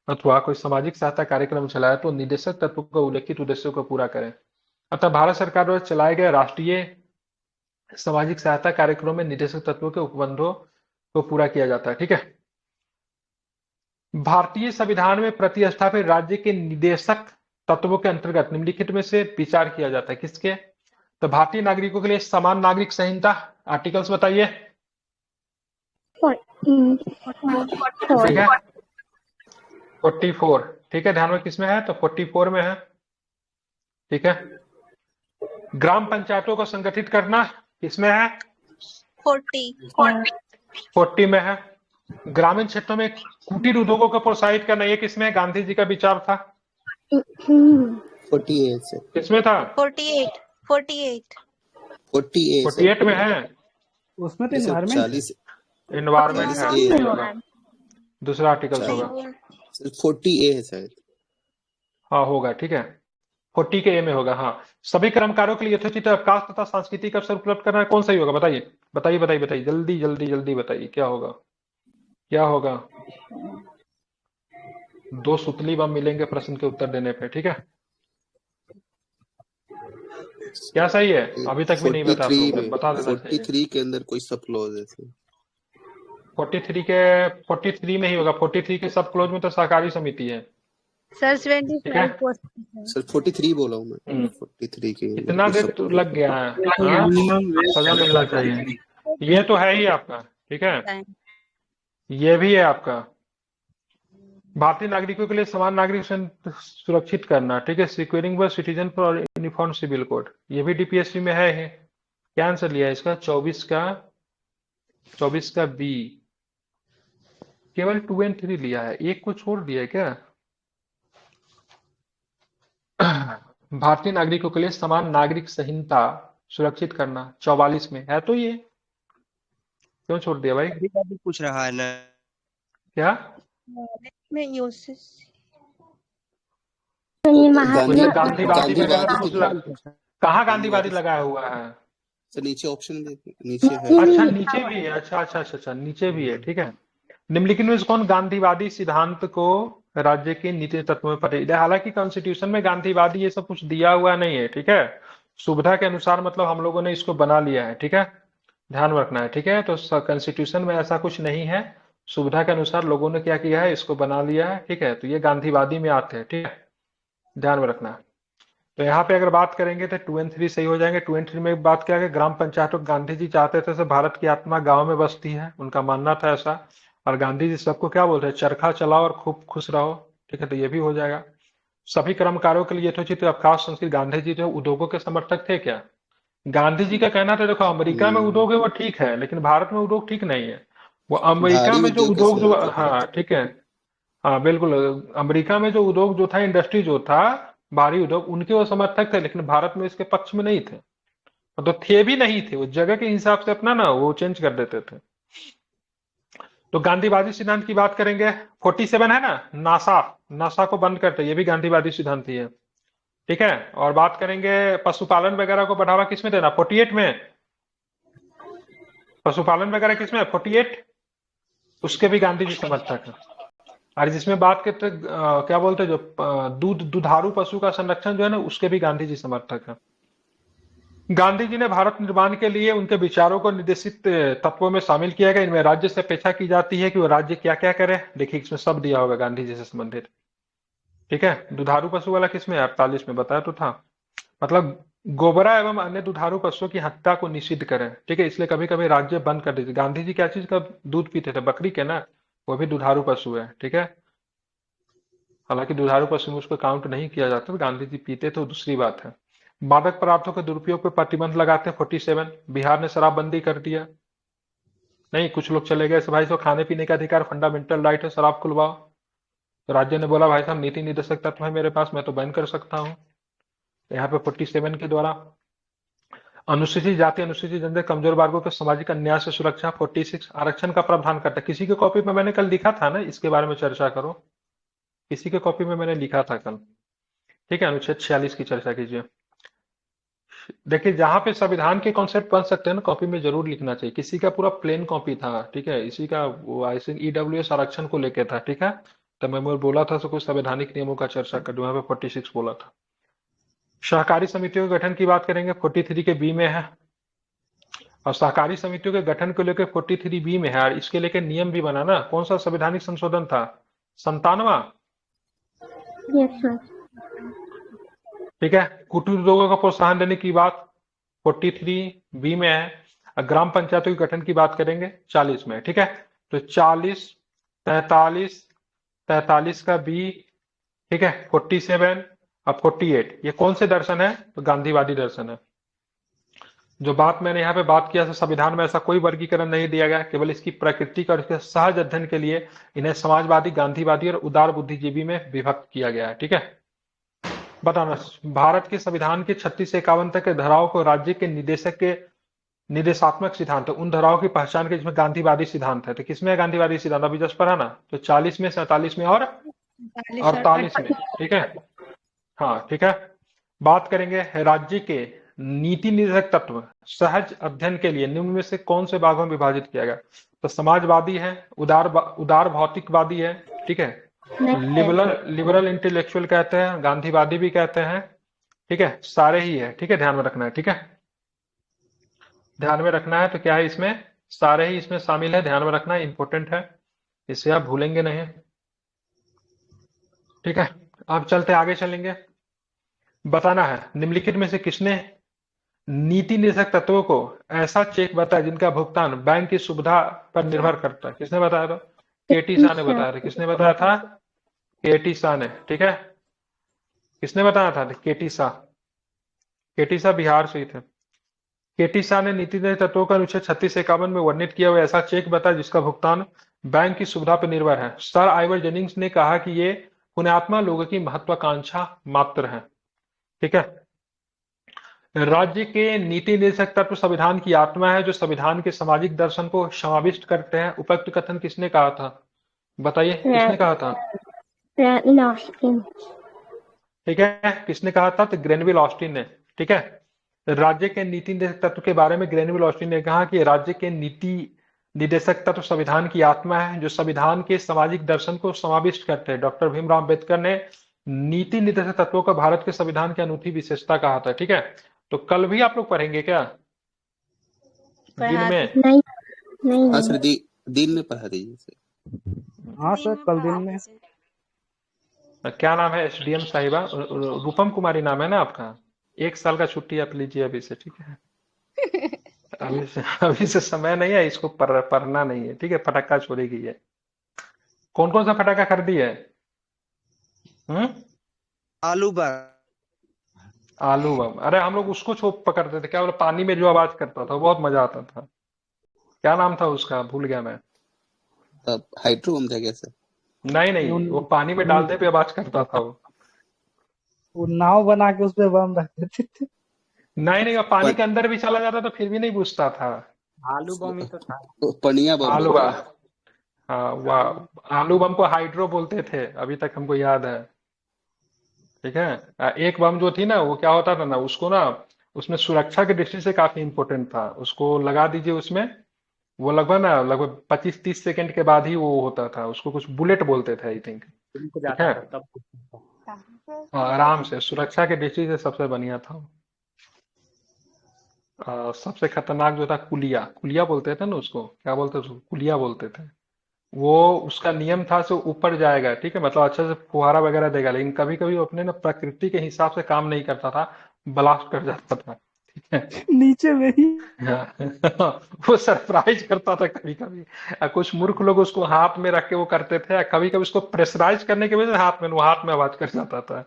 अथवा कोई सामाजिक सहायता कार्यक्रम चलाए, तो निर्देशक तत्व को उल्लेखित उद्देश्यों को पूरा करें। अतः भारत सरकार द्वारा चलाए गए राष्ट्रीय सामाजिक सहायता कार्यक्रमों में निर्देशक तत्वों के उपबंधों को पूरा किया जाता है। ठीक है, भारतीय संविधान में प्रतिस्थापित राज्य के निदेशक तत्वों के अंतर्गत निम्नलिखित में से विचार किया जाता है, किसके? तो भारतीय नागरिकों के लिए समान नागरिक संहिता, आर्टिकल्स बताइए। ठीक है, 44। ठीक है, ध्यान में किसमें है? तो 44 में है। ठीक है, ग्राम पंचायतों को संगठित करना किसमें है? 40 में है। ग्रामीण क्षेत्रों में कुटीर उद्योगों को प्रोत्साहित करना, ये किसमें है? गांधी जी का विचार था। 48 से किसमें था? 48 में है। उसमें तो ये सब इन्वायरमेंट 40 इन्वायरमेंट है, 40A सही होगा। दूसरा आर्टिकल्स होगा। 40A है शायद। हाँ होगा, ठीक है, 40 के ए में होगा। हाँ, सभी कर्मकारों के लिए यथोचित अवकाश तथा सांस्कृतिक अवसर उपलब्ध करना है। कौन सही होगा? बताइए बताइए बताइए बताइए, जल्दी जल्दी जल्दी बताइए, क्या होगा? क्या होगा? 2 सुतली बम मिलेंगे प्रश्न के उत्तर देने पे। ठीक है, क्या सही है? अभी तक भी नहीं बता आप 43 लोग, में बता देना चाहिए। 43 के अंदर कोई सब क्लॉज है सर। 43 में ही होगा। 43 के सब क्लोज में तो सहकारी समिति है। सर ठीक है, 25 क्वेश्चन सर 43 बोला हूँ मैं, 43 के अंदर इतना कोई देर सब तो लग गया है। हाँ? मिनिमम वेज सजा मिलना चाहिए। ये तो है ही आपका। ठीक है, है। ये भी है आपका। भारतीय नागरिकों के लिए समान नागरिक सुरक्षित करना। ठीक है, सिक्योरिंग व citizen for uniform civil code, ये भी डीपीएससी में है। क्या आंसर लिया है इसका? 24 का बी। केवल 2 और 3 लिया है, एक को छोड़ दिया है क्या? भारतीय नागरिकों के लिए समान नागरिक संहिता सुरक्षित करना 44 में है, तो ये क्यों छोड़ दिया भाई? अभी अभी पूछ रहा है ना। क्या में यूसेस कुछ गांधीवादी वगैरह गांधीवादी तो कुछ से कहाँ गांधीवादी गांधीवादी लगाया हुआ है? से नीचे ऑप्शन देखिए, नीचे है। अच्छा नीचे भी है, अच्छा नीचे भी है, ठीक है। निम्नलिखित में से कौन गांधीवादी सिद्धांत को राज्य के नीति तत्वों में पढ़े? हालांकि कॉन्स्टिट्यूशन में गांधीवादी ये सब कुछ दिया हुआ नहीं है, ठीक है। सुविधा के अनुसार मतलब हम लोगों ने इसको बना लिया है, ठीक है, ध्यान में रखना है, ठीक है। तो कॉन्स्टिट्यूशन में ऐसा कुछ नहीं है, सुविधा के अनुसार लोगों ने क्या किया है, इसको बना लिया है, ठीक है। तो ये गांधीवादी में आते हैं, ठीक है, ध्यान में रखना है। तो यहाँ पे अगर बात करेंगे तो 2 और 3 सही हो जाएंगे। 2 और 3 में बात क्या है, ग्राम पंचायतों को गांधी जी चाहते थे भारत की आत्मा गांव में बसती है, उनका मानना था ऐसा। और गांधी जी सबको क्या बोलते हैं, चरखा चलाओ और खूब खुश रहो, ठीक है, तो ये भी हो जाएगा। सभी कर्मकारों के लिए यथोचित अवकाश संस्कृत। गांधी जी जो उद्योगों के समर्थक थे क्या? गांधी जी का कहना था देखो अमेरिका में उद्योग है वो ठीक है, लेकिन भारत में उद्योग ठीक नहीं है। वो अमेरिका भारी में जो उद्योग के उद्योग जो, समर्थक थे। हाँ ठीक है, हाँ बिल्कुल, अमेरिका में जो उद्योग जो था, इंडस्ट्री जो था, भारी उद्योग, उनके वो समर्थक थे, लेकिन भारत में इसके पक्ष में नहीं थे। तो थे भी नहीं थे, वो जगह के हिसाब से अपना ना वो चेंज कर देते थे। तो गांधीवादी सिद्धांत की बात करेंगे, 47 है ना, नासा, नासा को बंद करते, ये भी गांधीवादी सिद्धांत ही है, ठीक है। और बात करेंगे पशुपालन वगैरह को बढ़ावा किसमें देना, 48 में, पशुपालन वगैरह किसमें, 48, उसके भी गांधी जी समर्थक है। और जिसमें बात करते क्या बोलते हैं, जो दुधारू पशु का संरक्षण जो है ना, उसके भी गांधी जी समर्थक है। गांधी जी ने भारत निर्माण के लिए उनके विचारों को निर्देशित तत्वों में शामिल किया गया। इनमें राज्य से अपेक्षा की जाती है कि वो राज्य क्या क्या करे, देखिए इसमें सब दिया होगा गांधी जी से संबंधित, ठीक है। दुधारू पशु वाला किसमें, 48 में बताया तो था, मतलब गोबरा एवं अन्य दुधारू पशुओं की हत्या को निषिद्ध करें, ठीक है, इसलिए कभी कभी राज्य बंद कर दीजिए। गांधी जी क्या चीज का दूध पीते थे, बकरी के ना, वो भी दुधारू पशु है, ठीक है। हालांकि दुधारू पशु में उसको काउंट नहीं किया जाता, तो गांधी जी पीते तो दूसरी बात है। मादक पदार्थों के दुरुपयोग पर प्रतिबंध लगाते हैं, 47, बिहार ने शराबबंदी कर दिया। नहीं, कुछ लोग चले गए भाई साहब खाने पीने का अधिकार फंडामेंटल राइट है, शराब खुलवाओ। तो राज्य ने बोला भाई साहब नीति निर्देशक तत्व है मेरे पास, मैं तो बैन कर सकता हूँ। तो यहाँ पे 47 के द्वारा अनुसूचित जाति अनुसूचित जनजाति कमजोर वर्गों के सामाजिक अन्याय से सुरक्षा, 46 आरक्षण का प्रावधान करता है। किसी के कॉपी में मैंने कल लिखा था ना, इसके बारे में चर्चा करो, किसी के कॉपी में मैंने लिखा था कल, ठीक है, अनुच्छेद 46 की चर्चा कीजिए। देखिए जहां पे संविधान के कॉन्सेप्ट बन सकते हैं ना, कॉपी में जरूर लिखना चाहिए। किसी का पूरा प्लेन कॉपी था, ठीक है, इसी का वो आई थिंक ईडब्ल्यूएस आरक्षण को लेके था, ठीक है। तो मैं बोला था कुछ संवैधानिक नियमों का चर्चा कर दूं, यहाँ पे 46 बोला था। सहकारी समितियों के गठन की बात करेंगे, 43 के बी में है। और सहकारी समितियों के गठन को लेकर 43 बी में है, और इसके लेकर नियम भी बना ना। कौन सा संवैधानिक संशोधन था, 97वां, ठीक है। कुटीर उद्योगों को प्रोत्साहन देने की बात 43 बी में है। ग्राम पंचायतों के गठन की बात करेंगे 40 में, ठीक है। तो 40, 43, 43 का बी, ठीक है, 47 और 48, ये कौन से दर्शन है, तो गांधीवादी दर्शन है। जो बात मैंने यहाँ पे बात किया, संविधान में ऐसा कोई वर्गीकरण नहीं दिया गया, केवल इसकी प्रकृति और इसके सहज अध्ययन के लिए इन्हें समाजवादी, गांधीवादी और उदार बुद्धिजीवी में विभक्त किया गया है, ठीक है। बताना, भारत के संविधान के 36 से 51 तक के धाराओं को राज्य के निदेशक के निर्देशात्मक सिद्धांत है, उन धाराओं की पहचान के जिसमें गांधीवादी सिद्धांत है। तो किसमें है गांधीवादी सिद्धांत, अभी जस्ट पढ़ा ना, तो 40 में, 47 में और 48 में, ठीक है, हाँ ठीक है। बात करेंगे राज्य के नीति निर्देशक तत्व सहज अध्ययन के लिए निम्न में से कौन से भागों में विभाजित किया गया, तो समाजवादी है, उदार भौतिकवादी है, ठीक है, लिबरल इंटेलेक्चुअल कहते हैं, गांधीवादी भी कहते हैं, ठीक है, सारे ही है, ठीक है, ध्यान में रखना है, ठीक है, ध्यान में रखना है। तो क्या है इसमें, सारे ही इसमें शामिल है, ध्यान में रखना है, इंपॉर्टेंट है, इसे आप भूलेंगे नहीं, ठीक है। अब चलते आगे चलेंगे, बताना है निम्नलिखित में से किसने नीति निर्देशक तत्वों को ऐसा चेक बताया जिनका भुगतान बैंक की सुविधा पर निर्भर करता है, किसने बताया था, केटी शाह ने बताया था। किसने बताया था, केटी शाह ने, ठीक है, किसने बताया था, केटी शाह, केटी शाह बिहार से ही थे। केटी शाह ने नीति निर्देशक तत्वों का अनुच्छेद 36 से 51 में वर्णित किया हुआ ऐसा चेक बताया जिसका भुगतान बैंक की सुविधा पर निर्भर है। सर आइवर जेनिंग्स ने कहा कि ये पुण्यात्मा लोगों की महत्वाकांक्षा मात्र है, ठीक है। राज्य के नीति निर्देशक तत्व संविधान की आत्मा है जो संविधान के सामाजिक दर्शन को समाविष्ट करते हैं। उपयुक्त कथन किसने कहा था? बताइए, किसने कहा था? ऑस्टिन। ठीक है, किसने कहा था? तो ग्रेनविल ऑस्टिन ने। ठीक है, राज्य के नीति निर्देशक तत्व के बारे में ग्रेनविल ऑस्टिन ने कहा कि राज्य के नीति निर्देशक तत्व संविधान की आत्मा है जो संविधान के सामाजिक दर्शन को समाविष्ट करते हैं। डॉक्टर भीमराव अंबेडकर ने नीति निर्देशक तत्वों को भारत के संविधान की अनूठी विशेषता कहा था। ठीक है, तो कल भी आप लोग पढ़ेंगे क्या दिन में? नहीं नहीं हाँ सर, दिन में पढ़ा दीजिए सर। हाँ सर, कल दिन में। क्या नाम है एसडीएम साहिबा? रूपम कुमारी नाम है ना आपका? 1 साल का छुट्टी आप लीजिए अभी से, ठीक है? अभी से समय नहीं है, इसको पढ़ना नहीं है, ठीक है? फटाका छोड़ेगी ये। कौन कौन सा फटाका खरीदी है? आलू बम। आलू बम। अरे हम लोग उसको छोप पकड़ते थे, क्या बोले, पानी में जो आवाज करता था, बहुत मजा आता था। क्या नाम था उसका, भूल गया मैं। हाइड्रो बम था क्या सर? नहीं, वो पानी में डालने पे आवाज करता था वो नाव बना के उसपे बम रख देते थे। नहीं, वो पानी के अंदर भी चला जाता था फिर भी नहीं बुझता था। आलू बम ही तो था। पनिया बम आलू बोलते बम, हैं। हाँ वाह, आलू बम को हाइड्रो बोलते थे, अभी तक हमको याद है। ठीक है, एक बम जो थी ना, वो क्या होता था ना, उसको ना, उसमें सुरक्षा की दृष्टि से काफी इंपॉर्टेंट था। उसको लगा दीजिए उसमें, वो लगभग 25-30 सेकंड के बाद ही वो होता था। उसको कुछ बुलेट बोलते थे, आई थिंक। ठीक है, हाँ, आराम से सुरक्षा की दृष्टि से सबसे बढ़िया था। सबसे खतरनाक जो था कुलिया बोलते थे ना उसको, क्या बोलते थे उसको? कुलिया बोलते थे। वो उसका नियम था से ऊपर जाएगा, ठीक है, मतलब अच्छे से फुहारा वगैरह देगा, लेकिन कभी कभी वो अपने ना प्रकृति के हिसाब से काम नहीं करता था, ब्लास्ट कर जाता था। ठीक है, नीचे में ही। हाँ, वो सरप्राइज करता था कभी कभी। कुछ मूर्ख लोग उसको हाथ में रख के वो करते थे, कभी कभी उसको प्रेशराइज करने की वजह से हाथ में आवाज कर जाता था।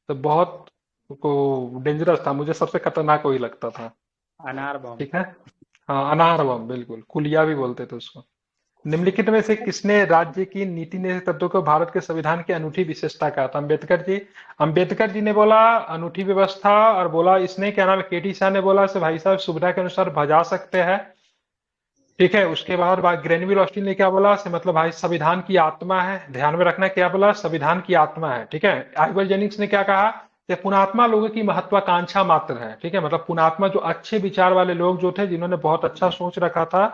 तो बहुत को डेंजरस था, मुझे सबसे खतरनाक वही लगता था। अनार बम। ठीक है, हाँ, अनार बम, बिल्कुल, कुलिया भी बोलते थे उसको। निम्नलिखित में से किसने राज्य की नीति निर्देशक तत्वों को भारत के संविधान की अनूठी विशेषता कहा था? अंबेडकर जी ने बोला अनूठी व्यवस्था, और बोला इसने, क्या नाम है, केटी शाह ने बोला से भाई साहब सुविधा के अनुसार भजा सकते हैं। ठीक है, उसके बाद ग्रेनविल ऑस्टिन ने क्या बोला से, मतलब भाई संविधान की आत्मा है। ध्यान में रखना, क्या बोला? संविधान की आत्मा है। ठीक है, आइवल जेनिंग्स ने क्या कहा कि पुणात्मा लोगों की महत्वाकांक्षा मात्र है। ठीक है, मतलब पुणात्मा जो अच्छे विचार वाले लोग जो थे, जिन्होंने बहुत अच्छा सोच रखा था,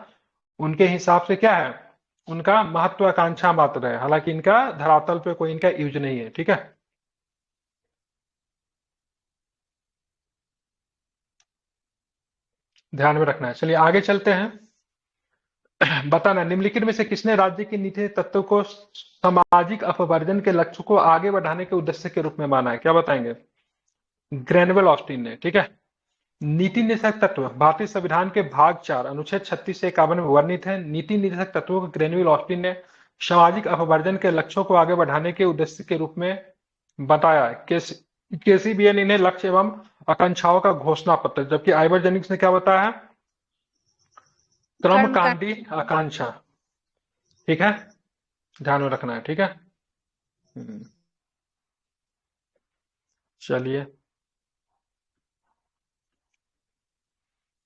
उनके हिसाब से क्या है, उनका महत्वाकांक्षा मात्र है। हालांकि इनका धरातल पे कोई इनका यूज नहीं है। ठीक है, ध्यान में रखना है। चलिए आगे चलते हैं। बताना, निम्नलिखित में से किसने राज्य की नीति तत्व को सामाजिक अपवर्जन के लक्ष्य को आगे बढ़ाने के उद्देश्य के रूप में माना है? क्या बताएंगे? ग्रेनवेल ऑस्टिन ने। ठीक है, नीति निर्देशक तत्व भारतीय संविधान के भाग 4 अनुच्छेद 36 से 51 में वर्णित है। नीति निर्देशक तत्वों को ग्रेनविल ऑस्टिन ने सामाजिक अपवर्जन के लक्ष्यों को आगे बढ़ाने के उद्देश्य के रूप में बताया है। केसीबीएन इन्हें लक्ष्य एवं आकांक्षाओं का घोषणा पत्र, जबकि आइवर जेनिंग्स ने क्या बताया? क्रमकांडी आकांक्षा। ठीक है, ध्यान में रखना है। ठीक है, चलिए,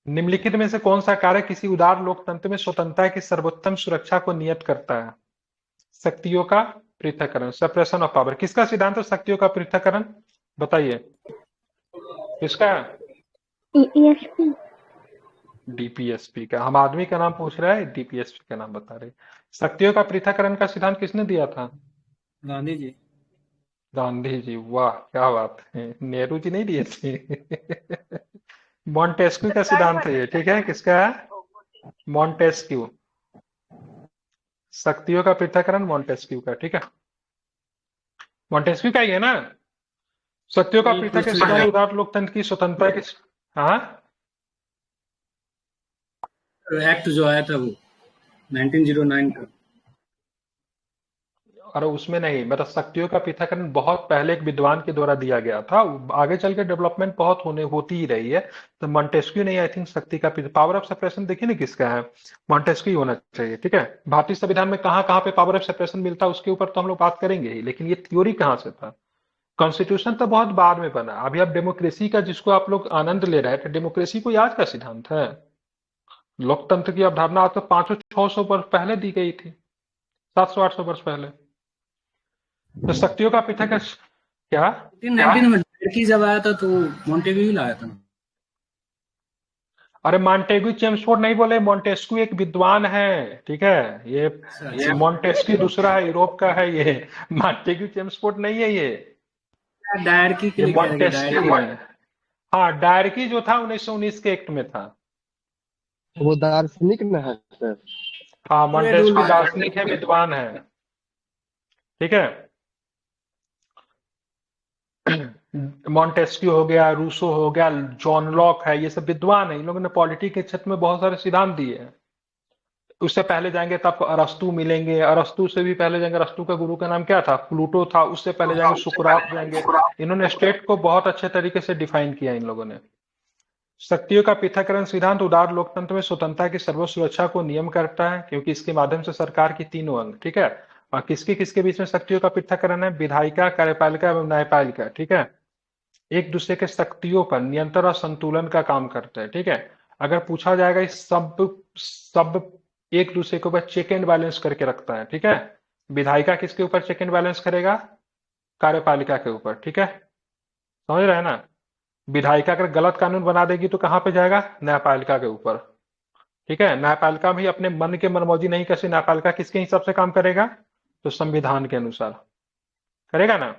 निम्नलिखित में से कौन सा कार्य किसी उदार लोकतंत्र में स्वतंत्रता की सर्वोत्तम सुरक्षा को नियत करता है? शक्तियों का पृथक्करण, सेपरेशन ऑफ पावर। किसका सिद्धांत है शक्तियों का पृथक्करण? बताइए, किसका? डीपीएसपी का। हम आदमी का नाम पूछ रहे हैं, डीपीएसपी का नाम बता रहे। शक्तियों का पृथक्करण का सिद्धांत किसने दिया था? गांधी जी। गांधी जी, वाह क्या बात है। नेहरू जी नहीं दिए थे। मॉन्टेस्क्यू का सिद्धांत है ये। ठीक है, किसका है? मॉन्टेस्क्यू। शक्तियों का पृथक्करण मॉन्टेस्क्यू का। ठीक है, मॉन्टेस्क्यू का ही है ना? शक्तियों का पृथक्करण उदार लोकतंत्र की स्वतंत्रता की। हाँ, एक्ट जो आया था वो 1909 का। और उसमें नहीं, मतलब शक्तियों का पृथक्करण बहुत पहले एक विद्वान के द्वारा दिया गया था। आगे चल के डेवलपमेंट बहुत होती ही रही है। तो मॉन्टेस्क्यू नहीं, आई थिंक शक्ति का पावर ऑफ सेपरेशन देखिए ना किसका है, मॉन्टेस्क्यू होना चाहिए। ठीक है, भारतीय संविधान में कहाँ कहाँ पे पावर ऑफ सेपरेशन मिलता है उसके ऊपर तो हम लोग बात करेंगे ही, लेकिन ये थ्योरी कहाँ से था? कॉन्स्टिट्यूशन तो बहुत बाद में बना। अभी अब डेमोक्रेसी का जिसको आप लोग आनंद ले रहे हैं, तो डेमोक्रेसी कोई आज का सिद्धांत है? लोकतंत्र की अवधारणा आज तो 500-600 वर्ष पहले दी गई थी, 700-800 वर्ष पहले। तो शक्तियों का पृथक क्या 1919 में डायरकी जब आया था तो मॉन्टेग्यू ही लाया था। अरे मॉन्टेग्यू चेम्सफोर्ड नहीं बोले, मॉन्टेस्क्यू एक विद्वान है, ठीक है। ये मॉन्टेस्क्यू दूसरा है, यूरोप का है। ये मॉन्टेग्यू चेम्सफोर्ड नहीं है, ये डायरकी के ये लिए कह रहे हैं, मॉन्टेस्क्यू डायरकी। है। हाँ, डायरकी जो था 1919 के एक्ट में था। वो दार्शनिक न है सर। हाँ, रूल मॉन्टेस्क्यू है। दार्शनिक है, विद्वान है, ठीक है। मॉन्टेस्क्यू हो गया, रूसो हो गया, जॉन लॉक है, ये सब विद्वान है। इन लोगों ने पॉलिटी के क्षेत्र में बहुत सारे सिद्धांत दिए हैं। उससे पहले जाएंगे तो आपको अरस्तु मिलेंगे, अरस्तु से भी पहले जाएंगे, अरस्तु का गुरु का नाम क्या था? प्लूटो था। उससे पहले जाएंगे सुकरात जाएंगे। इन्होंने स्टेट को बहुत अच्छे तरीके से डिफाइन किया इन लोगों ने। शक्तियों का पृथक्करण सिद्धांत उदार लोकतंत्र में स्वतंत्रता की सर्व सुरक्षा को नियम करता है, क्योंकि इसके माध्यम से सरकार की तीनों अंग, ठीक है। और किसके किसके बीच में शक्तियों का पृथक्करण है? विधायिका, कार्यपालिका एवं न्यायपालिका, ठीक है। एक दूसरे के शक्तियों पर नियंत्रण और संतुलन का काम करते हैं, ठीक है। अगर पूछा जाएगा, इस सब एक दूसरे के ऊपर चेक एंड बैलेंस करके रखता है, ठीक है। विधायिका किसके ऊपर चेक एंड बैलेंस करेगा? कार्यपालिका के ऊपर, ठीक है। समझ रहे हैं ना? विधायिका अगर गलत कानून बना देगी तो कहां पे जाएगा? न्यायपालिका के ऊपर, ठीक है। न्यायपालिका भी अपने मन के मनमौजी नहीं कैसे, न्यायपालिका किसके हिसाब से काम करेगा? तो संविधान के अनुसार करेगा ना।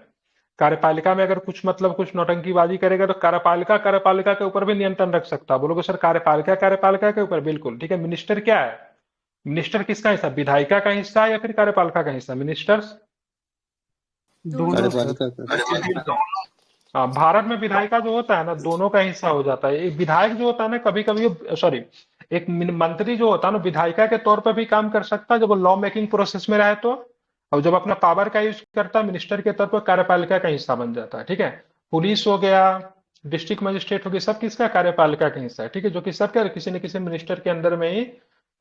कार्यपालिका में अगर कुछ कुछ नौटंकीबाजी करेगा तो कार्यपालिका के ऊपर भी नियंत्रण रख सकता है। बोलोगे सर कार्यपालिका के ऊपर? बिल्कुल, ठीक है। मिनिस्टर क्या है? मिनिस्टर किसका हिस्सा? विधायिका का हिस्सा है या फिर कार्यपालिका का हिस्सा? मिनिस्टर्स दोनों सर। कार्यपालिका का हाँ, भारत में विधायिका जो होता है ना, दोनों का हिस्सा हो जाता है। एक विधायक जो होता है ना, कभी कभी सॉरी, एक मंत्री जो होता है ना, विधायिका के तौर पर भी काम कर सकता है जब वो लॉ मेकिंग प्रोसेस में रहे तो। और जब अपना पावर का यूज करता है मिनिस्टर के तौर पर, कार्यपालिका का हिस्सा बन जाता है, ठीक है। पुलिस हो गया, डिस्ट्रिक्ट मजिस्ट्रेट हो गया, सब किसका? कार्यपालिका का हिस्सा है, ठीक है। जो कि सबके किसी न किसी मिनिस्टर के अंदर में ही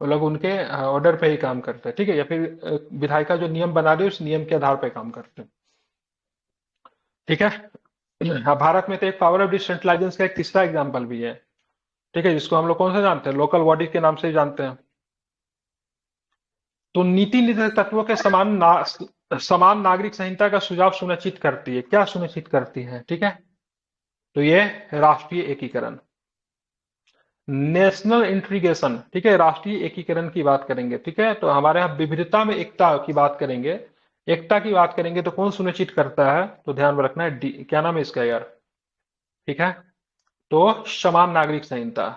वो लोग उनके ऑर्डर पे ही काम करते हैं, ठीक है। या फिर विधायिका जो नियम बना रही है उस नियम के आधार पर काम करते हैं, ठीक है। हाँ, भारत में तो एक पावर ऑफ डिसेंट्रलाइजेशन का एक तीसरा एग्जाम्पल भी है, ठीक है, जिसको हम लोग कौन सा जानते हैं? लोकल बॉडी के नाम से ही जानते हैं। तो नीति निर्धारक तत्वों के समान नागरिक संहिता का सुझाव सुनिश्चित करती है। क्या सुनिश्चित करती है? ठीक है, तो ये राष्ट्रीय एकीकरण, नेशनल इंटीग्रेशन, ठीक है, राष्ट्रीय एकीकरण की बात करेंगे, ठीक है। तो हमारे यहाँ विविधता में एकता की बात करेंगे, एकता की बात करेंगे तो कौन सुनिश्चित करता है? तो ध्यान में रखना है, क्या नाम है इसका यार, ठीक है। तो समान नागरिक संहिता।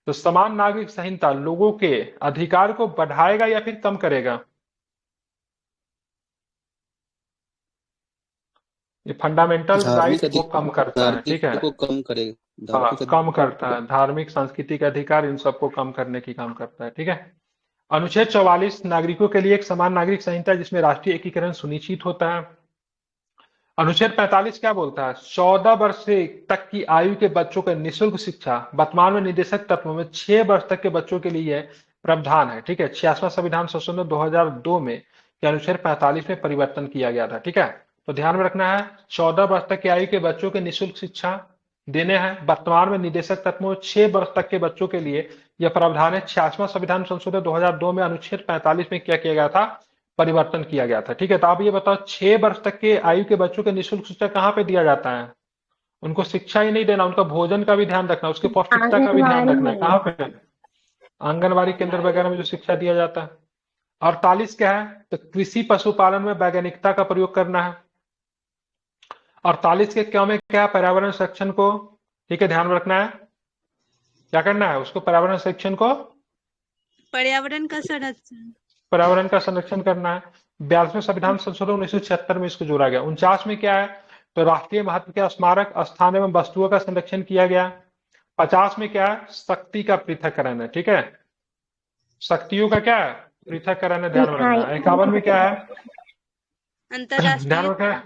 तो समान नागरिक संहिता लोगों के अधिकार को बढ़ाएगा या फिर कम करेगा? ये फंडामेंटल राइट को कम करता है, ठीक है। को कम करेगा, हाँ, कम करता है। धार्मिक सांस्कृतिक अधिकार इन सबको कम करने की काम करता है, ठीक है। अनुच्छेद 44 नागरिकों के लिए एक समान नागरिक संहिता जिसमें राष्ट्रीय एकीकरण सुनिश्चित होता है। अनुच्छेद 45 क्या बोलता है? 14 वर्ष से तक की आयु के बच्चों को निःशुल्क शिक्षा। वर्तमान में निर्देशक तत्वों में 6 वर्ष तक के बच्चों के लिए प्रावधान है, ठीक है। 66वां संविधान संशोधन 2002 में के अनुच्छेद 45 में परिवर्तन किया गया था, ठीक है। तो ध्यान में रखना है, 14 वर्ष तक की आयु के बच्चों के निःशुल्क शिक्षा देने हैं। वर्तमान में निर्देशक तत्वों में 6 वर्ष तक के बच्चों के लिए यह प्रावधान है। 66वां संविधान संशोधन 2002 में अनुच्छेद 45 में क्या किया गया था? परिवर्तन किया गया था, ठीक है। तो आप ये बताओ, 6 वर्ष तक के आयु के बच्चों के निःशुल्क शिक्षा कहाँ पे दिया जाता है? उनको शिक्षा ही नहीं देना, उनका भोजन का भी ध्यान रखना, उसके पौष्टिकता का भी ध्यान रखना है। कहाँ पे? आंगनबाड़ी केंद्र वगैरह में जो शिक्षा दिया जाता है। 48 क्या है? तो कृषि पशुपालन में वैज्ञानिकता का प्रयोग करना है। 48 के क्या में क्या? पर्यावरण संरक्षण को, ठीक है, ध्यान में रखना है। क्या करना है उसको? पर्यावरण संरक्षण को, पर्यावरण का संरक्षण करना है। 42वें संविधान संशोधन 1976 में इसको जोड़ा गया। 49 में क्या है? तो राष्ट्रीय महत्व के स्मारक, स्थान एवं वस्तुओं का संरक्षण किया गया। 50 में क्या है? शक्ति का पृथक्करण है, ठीक है। शक्तियों का क्या है? पृथक्करण है, ध्यान में रखना है। 51 में क्या है? ध्यान रखना है,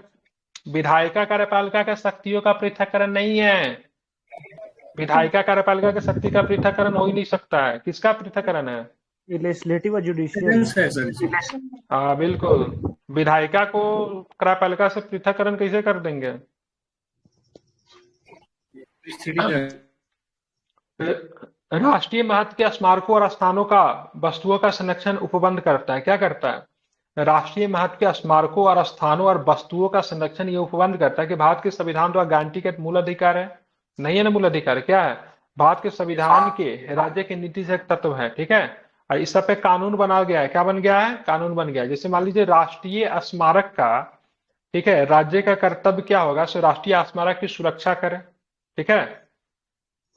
विधायिका कार्यपालिका का शक्तियों का पृथक्करण नहीं है। विधायिका कार्यपालिका के शक्ति का पृथक्करण हो ही नहीं सकता है। किसका पृथक्करण है? लेजिस्लेटिव और जुडिशियल। है सर। हाँ बिल्कुल, विधायिका को कार्यपालिका से पृथककरण कैसे कर देंगे? राष्ट्रीय महत्व के स्मारकों और स्थानों का वस्तुओं का संरक्षण उपबंध करता है। क्या करता है? राष्ट्रीय महत्व के स्मारकों और स्थानों और वस्तुओं का संरक्षण ये उपबंध करता है कि भारत के संविधान द्वारा गारंटी का मूल अधिकार है। नहीं है ना? मूल अधिकार क्या है? भारत के संविधान के राज्य के नीति से एक तत्व है, ठीक है। और इस सब पे कानून बना गया है। क्या बन गया है? कानून बन गया है। जैसे मान लीजिए राष्ट्रीय स्मारक का, ठीक है, राज्य का कर्तव्य क्या होगा? सो राष्ट्रीय स्मारक की सुरक्षा करे, ठीक है।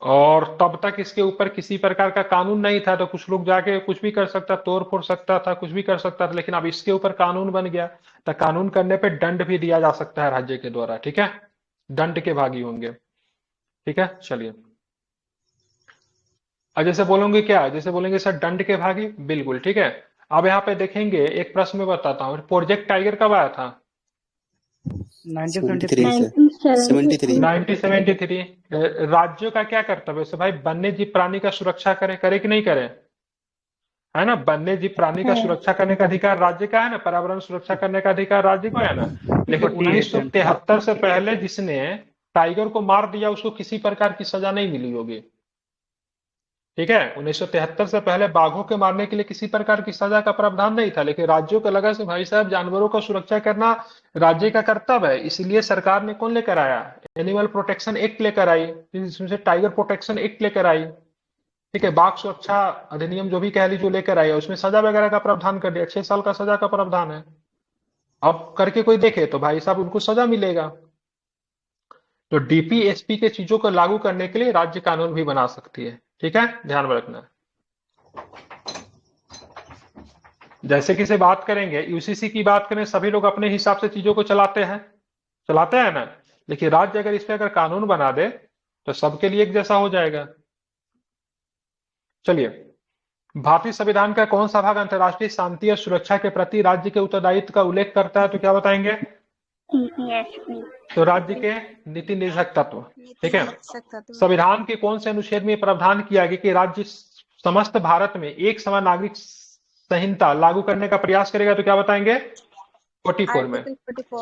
और तब तक इसके ऊपर किसी प्रकार का कानून नहीं था, तो कुछ लोग जाके कुछ भी कर सकता, तोड़ फोड़ सकता था, कुछ भी कर सकता था। लेकिन अब इसके ऊपर कानून बन गया, तो कानून करने पे दंड भी दिया जा सकता है राज्य के द्वारा, ठीक है। दंड के भागी होंगे, ठीक है। चलिए, अब जैसे बोलोगे क्या? जैसे बोलेंगे सर दंड के भागी, बिल्कुल ठीक है। अब यहाँ पे देखेंगे एक प्रश्न में बताता हूँ, प्रोजेक्ट टाइगर कब आया था? 1973 1973। राज्यों का क्या कर्तव्य है? भाई वन्य जीव प्राणी का सुरक्षा करे, करे कि नहीं करे? है ना? वन्य जीव प्राणी का सुरक्षा करने का अधिकार राज्य का है ना, पर्यावरण सुरक्षा करने का अधिकार राज्य को है ना। लेकिन 1973 से पहले जिसने टाइगर को मार दिया उसको किसी प्रकार की सजा नहीं मिली होगी, ठीक है। 1973 से पहले बाघों के मारने के लिए किसी प्रकार की सजा का प्रावधान नहीं था, लेकिन राज्यों को लगा से भाई साहब जानवरों का सुरक्षा करना राज्य का कर्तव्य है, इसलिए सरकार ने कौन लेकर आया? एनिमल प्रोटेक्शन एक्ट लेकर आई, जिसमें से टाइगर प्रोटेक्शन एक्ट लेकर आई, ठीक है। बाघ सुरक्षा अधिनियम जो भी कह लीजिए लेकर आई, उसमें सजा वगैरह का प्रावधान कर दिया, 6 साल का सजा का प्रावधान है। अब करके कोई देखे तो भाई साहब उनको सजा मिलेगा। तो डीपीएसपी के चीजों को लागू करने के लिए राज्य कानून भी बना सकती है, ठीक है, ध्यान में रखना। जैसे कि से बात करेंगे, यूसीसी की बात करें, सभी लोग अपने हिसाब से चीजों को चलाते हैं ना। लेकिन राज्य अगर इस पे अगर कानून बना दे तो सबके लिए एक जैसा हो जाएगा। चलिए, भारतीय संविधान का कौन सा भाग अंतर्राष्ट्रीय शांति और सुरक्षा के प्रति राज्य के उत्तरदायित्व का उल्लेख करता है? तो क्या बताएंगे? DPSP तो राज्य के नीति निर्देशक तत्व, ठीक है। संविधान के कौन से अनुच्छेद में प्रावधान किया गया कि राज्य समस्त भारत में एक समान नागरिक संहिता लागू करने का प्रयास करेगा? तो क्या बताएंगे? 44 में।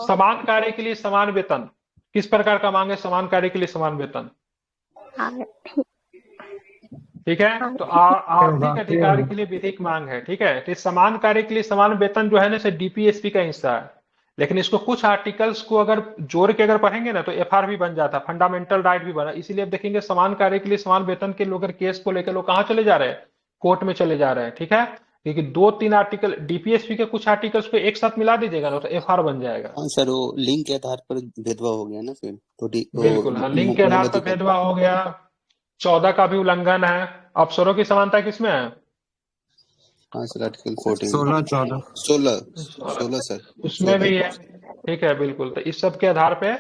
समान कार्य के लिए समान वेतन, किस प्रकार का मांग है? समान कार्य के लिए समान वेतन, ठीक है। तो आर्थिक अधिकार के लिए विधिक मांग है, ठीक है। तो समान कार्य के लिए समान वेतन जो है ना, डीपीएसपी का हिस्सा है। लेकिन इसको कुछ आर्टिकल्स को अगर जोड़ के अगर पढ़ेंगे ना तो एफआर भी बन जाता, फंडामेंटल राइट भी बना। इसीलिए अब देखेंगे समान कार्य के लिए समान वेतन के लोग केस को लेकर लोग कहाँ चले जा रहे हैं? कोर्ट में चले जा रहे हैं, ठीक है। क्योंकि 2-3 आर्टिकल डीपीएसपी के कुछ आर्टिकल्स को एक साथ मिला दीजिएगा ना तो एफआर बन जाएगा। हाँ सर, वो लिंग के आधार पर भेदभाव हो गया ना फिर तो बिल्कुल, हाँ, लिंग के आधार पर भेदभाव हो गया। 14 का भी उल्लंघन है। अफसरों की समानता किसमें है? हाँ सर, आर्टिकल 14 16 सर, उसमें भी है, ठीक है, बिल्कुल। तो इस सब के आधार पे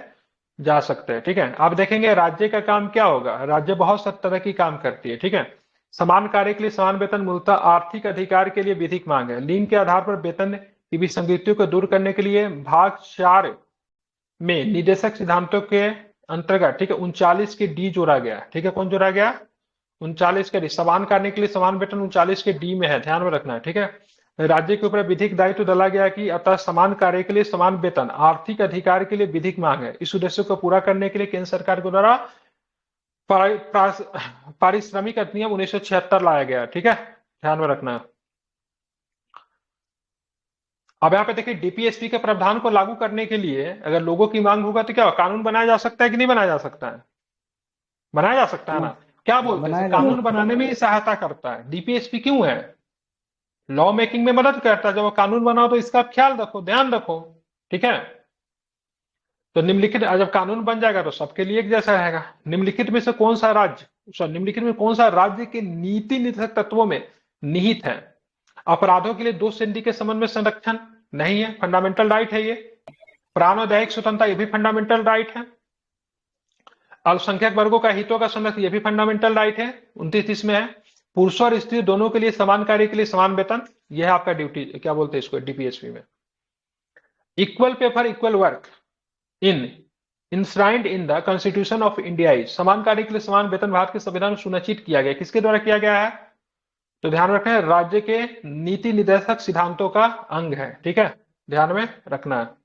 जा सकते हैं, ठीक है। आप देखेंगे राज्य का काम क्या होगा? राज्य बहुत सब तरह की काम करती है, ठीक है। समान कार्य के लिए समान वेतन मूलतः आर्थिक अधिकार के लिए विधिक मांग है। लिंग के आधार पर वेतन की विसंगतियों को दूर करने के लिए भाग 4 में निदेशक सिद्धांतों के अंतर्गत, ठीक है, 39 के डी जोड़ा गया, ठीक है। कौन जोड़ा गया? 39 के डी। समान कार्य के लिए समान वेतन 39 के डी में है, ध्यान में रखना है, ठीक है। राज्य के ऊपर विधिक दायित्व डाला गया कि अतः समान कार्य के लिए समान वेतन आर्थिक अधिकार के लिए विधिक मांग है। इस उद्देश्य को पूरा करने के लिए केंद्र सरकार के द्वारा पारिश्रमिक अधिनियम 1976 लाया गया, ठीक है, ध्यान में रखना है। अब यहाँ पे देखिए डीपीएसपी के प्रावधान को लागू करने के लिए अगर लोगों की मांग होगा तो क्या कानून बनाया जा सकता है कि नहीं बनाया जा सकता है? बनाया जा सकता है ना। क्या बोलते हैं? कानून बनाने में सहायता करता है। डीपीएसपी क्यों है? लॉ मेकिंग में मदद करता है। जब वो कानून बनाओ तो इसका ख्याल रखो, ध्यान रखो, ठीक है। तो निम्नलिखित जब कानून बन जाएगा तो सबके लिए एक जैसा रहेगा। निम्नलिखित में से कौन सा राज्य निम्नलिखित में कौन सा राज्य के नीति निर्देशक तत्वों में निहित है? अपराधों के लिए दोष सिद्धि के संबंध में संरक्षण नहीं है, फंडामेंटल राइट है ये। प्राण और दैहिक स्वतंत्रता ये भी फंडामेंटल राइट है। अल्पसंख्यक वर्गों का हितों का संरक्षण ये भी फंडामेंटल राइट है, 29 में है। पुरुषों और स्त्री दोनों के लिए समान कार्य के लिए समान वेतन, यह है आपका ड्यूटी, क्या बोलते हैं इसको डीपीएसपी में। Equal pay for equal work enshrined in the constitution of India is, समान कार्य के लिए समान वेतन भारत के संविधान में सुनिश्चित किया गया। किसके द्वारा किया गया है? तो ध्यान रखें राज्य के नीति निर्देशक सिद्धांतों का अंग है, ठीक है, ध्यान में रखना है।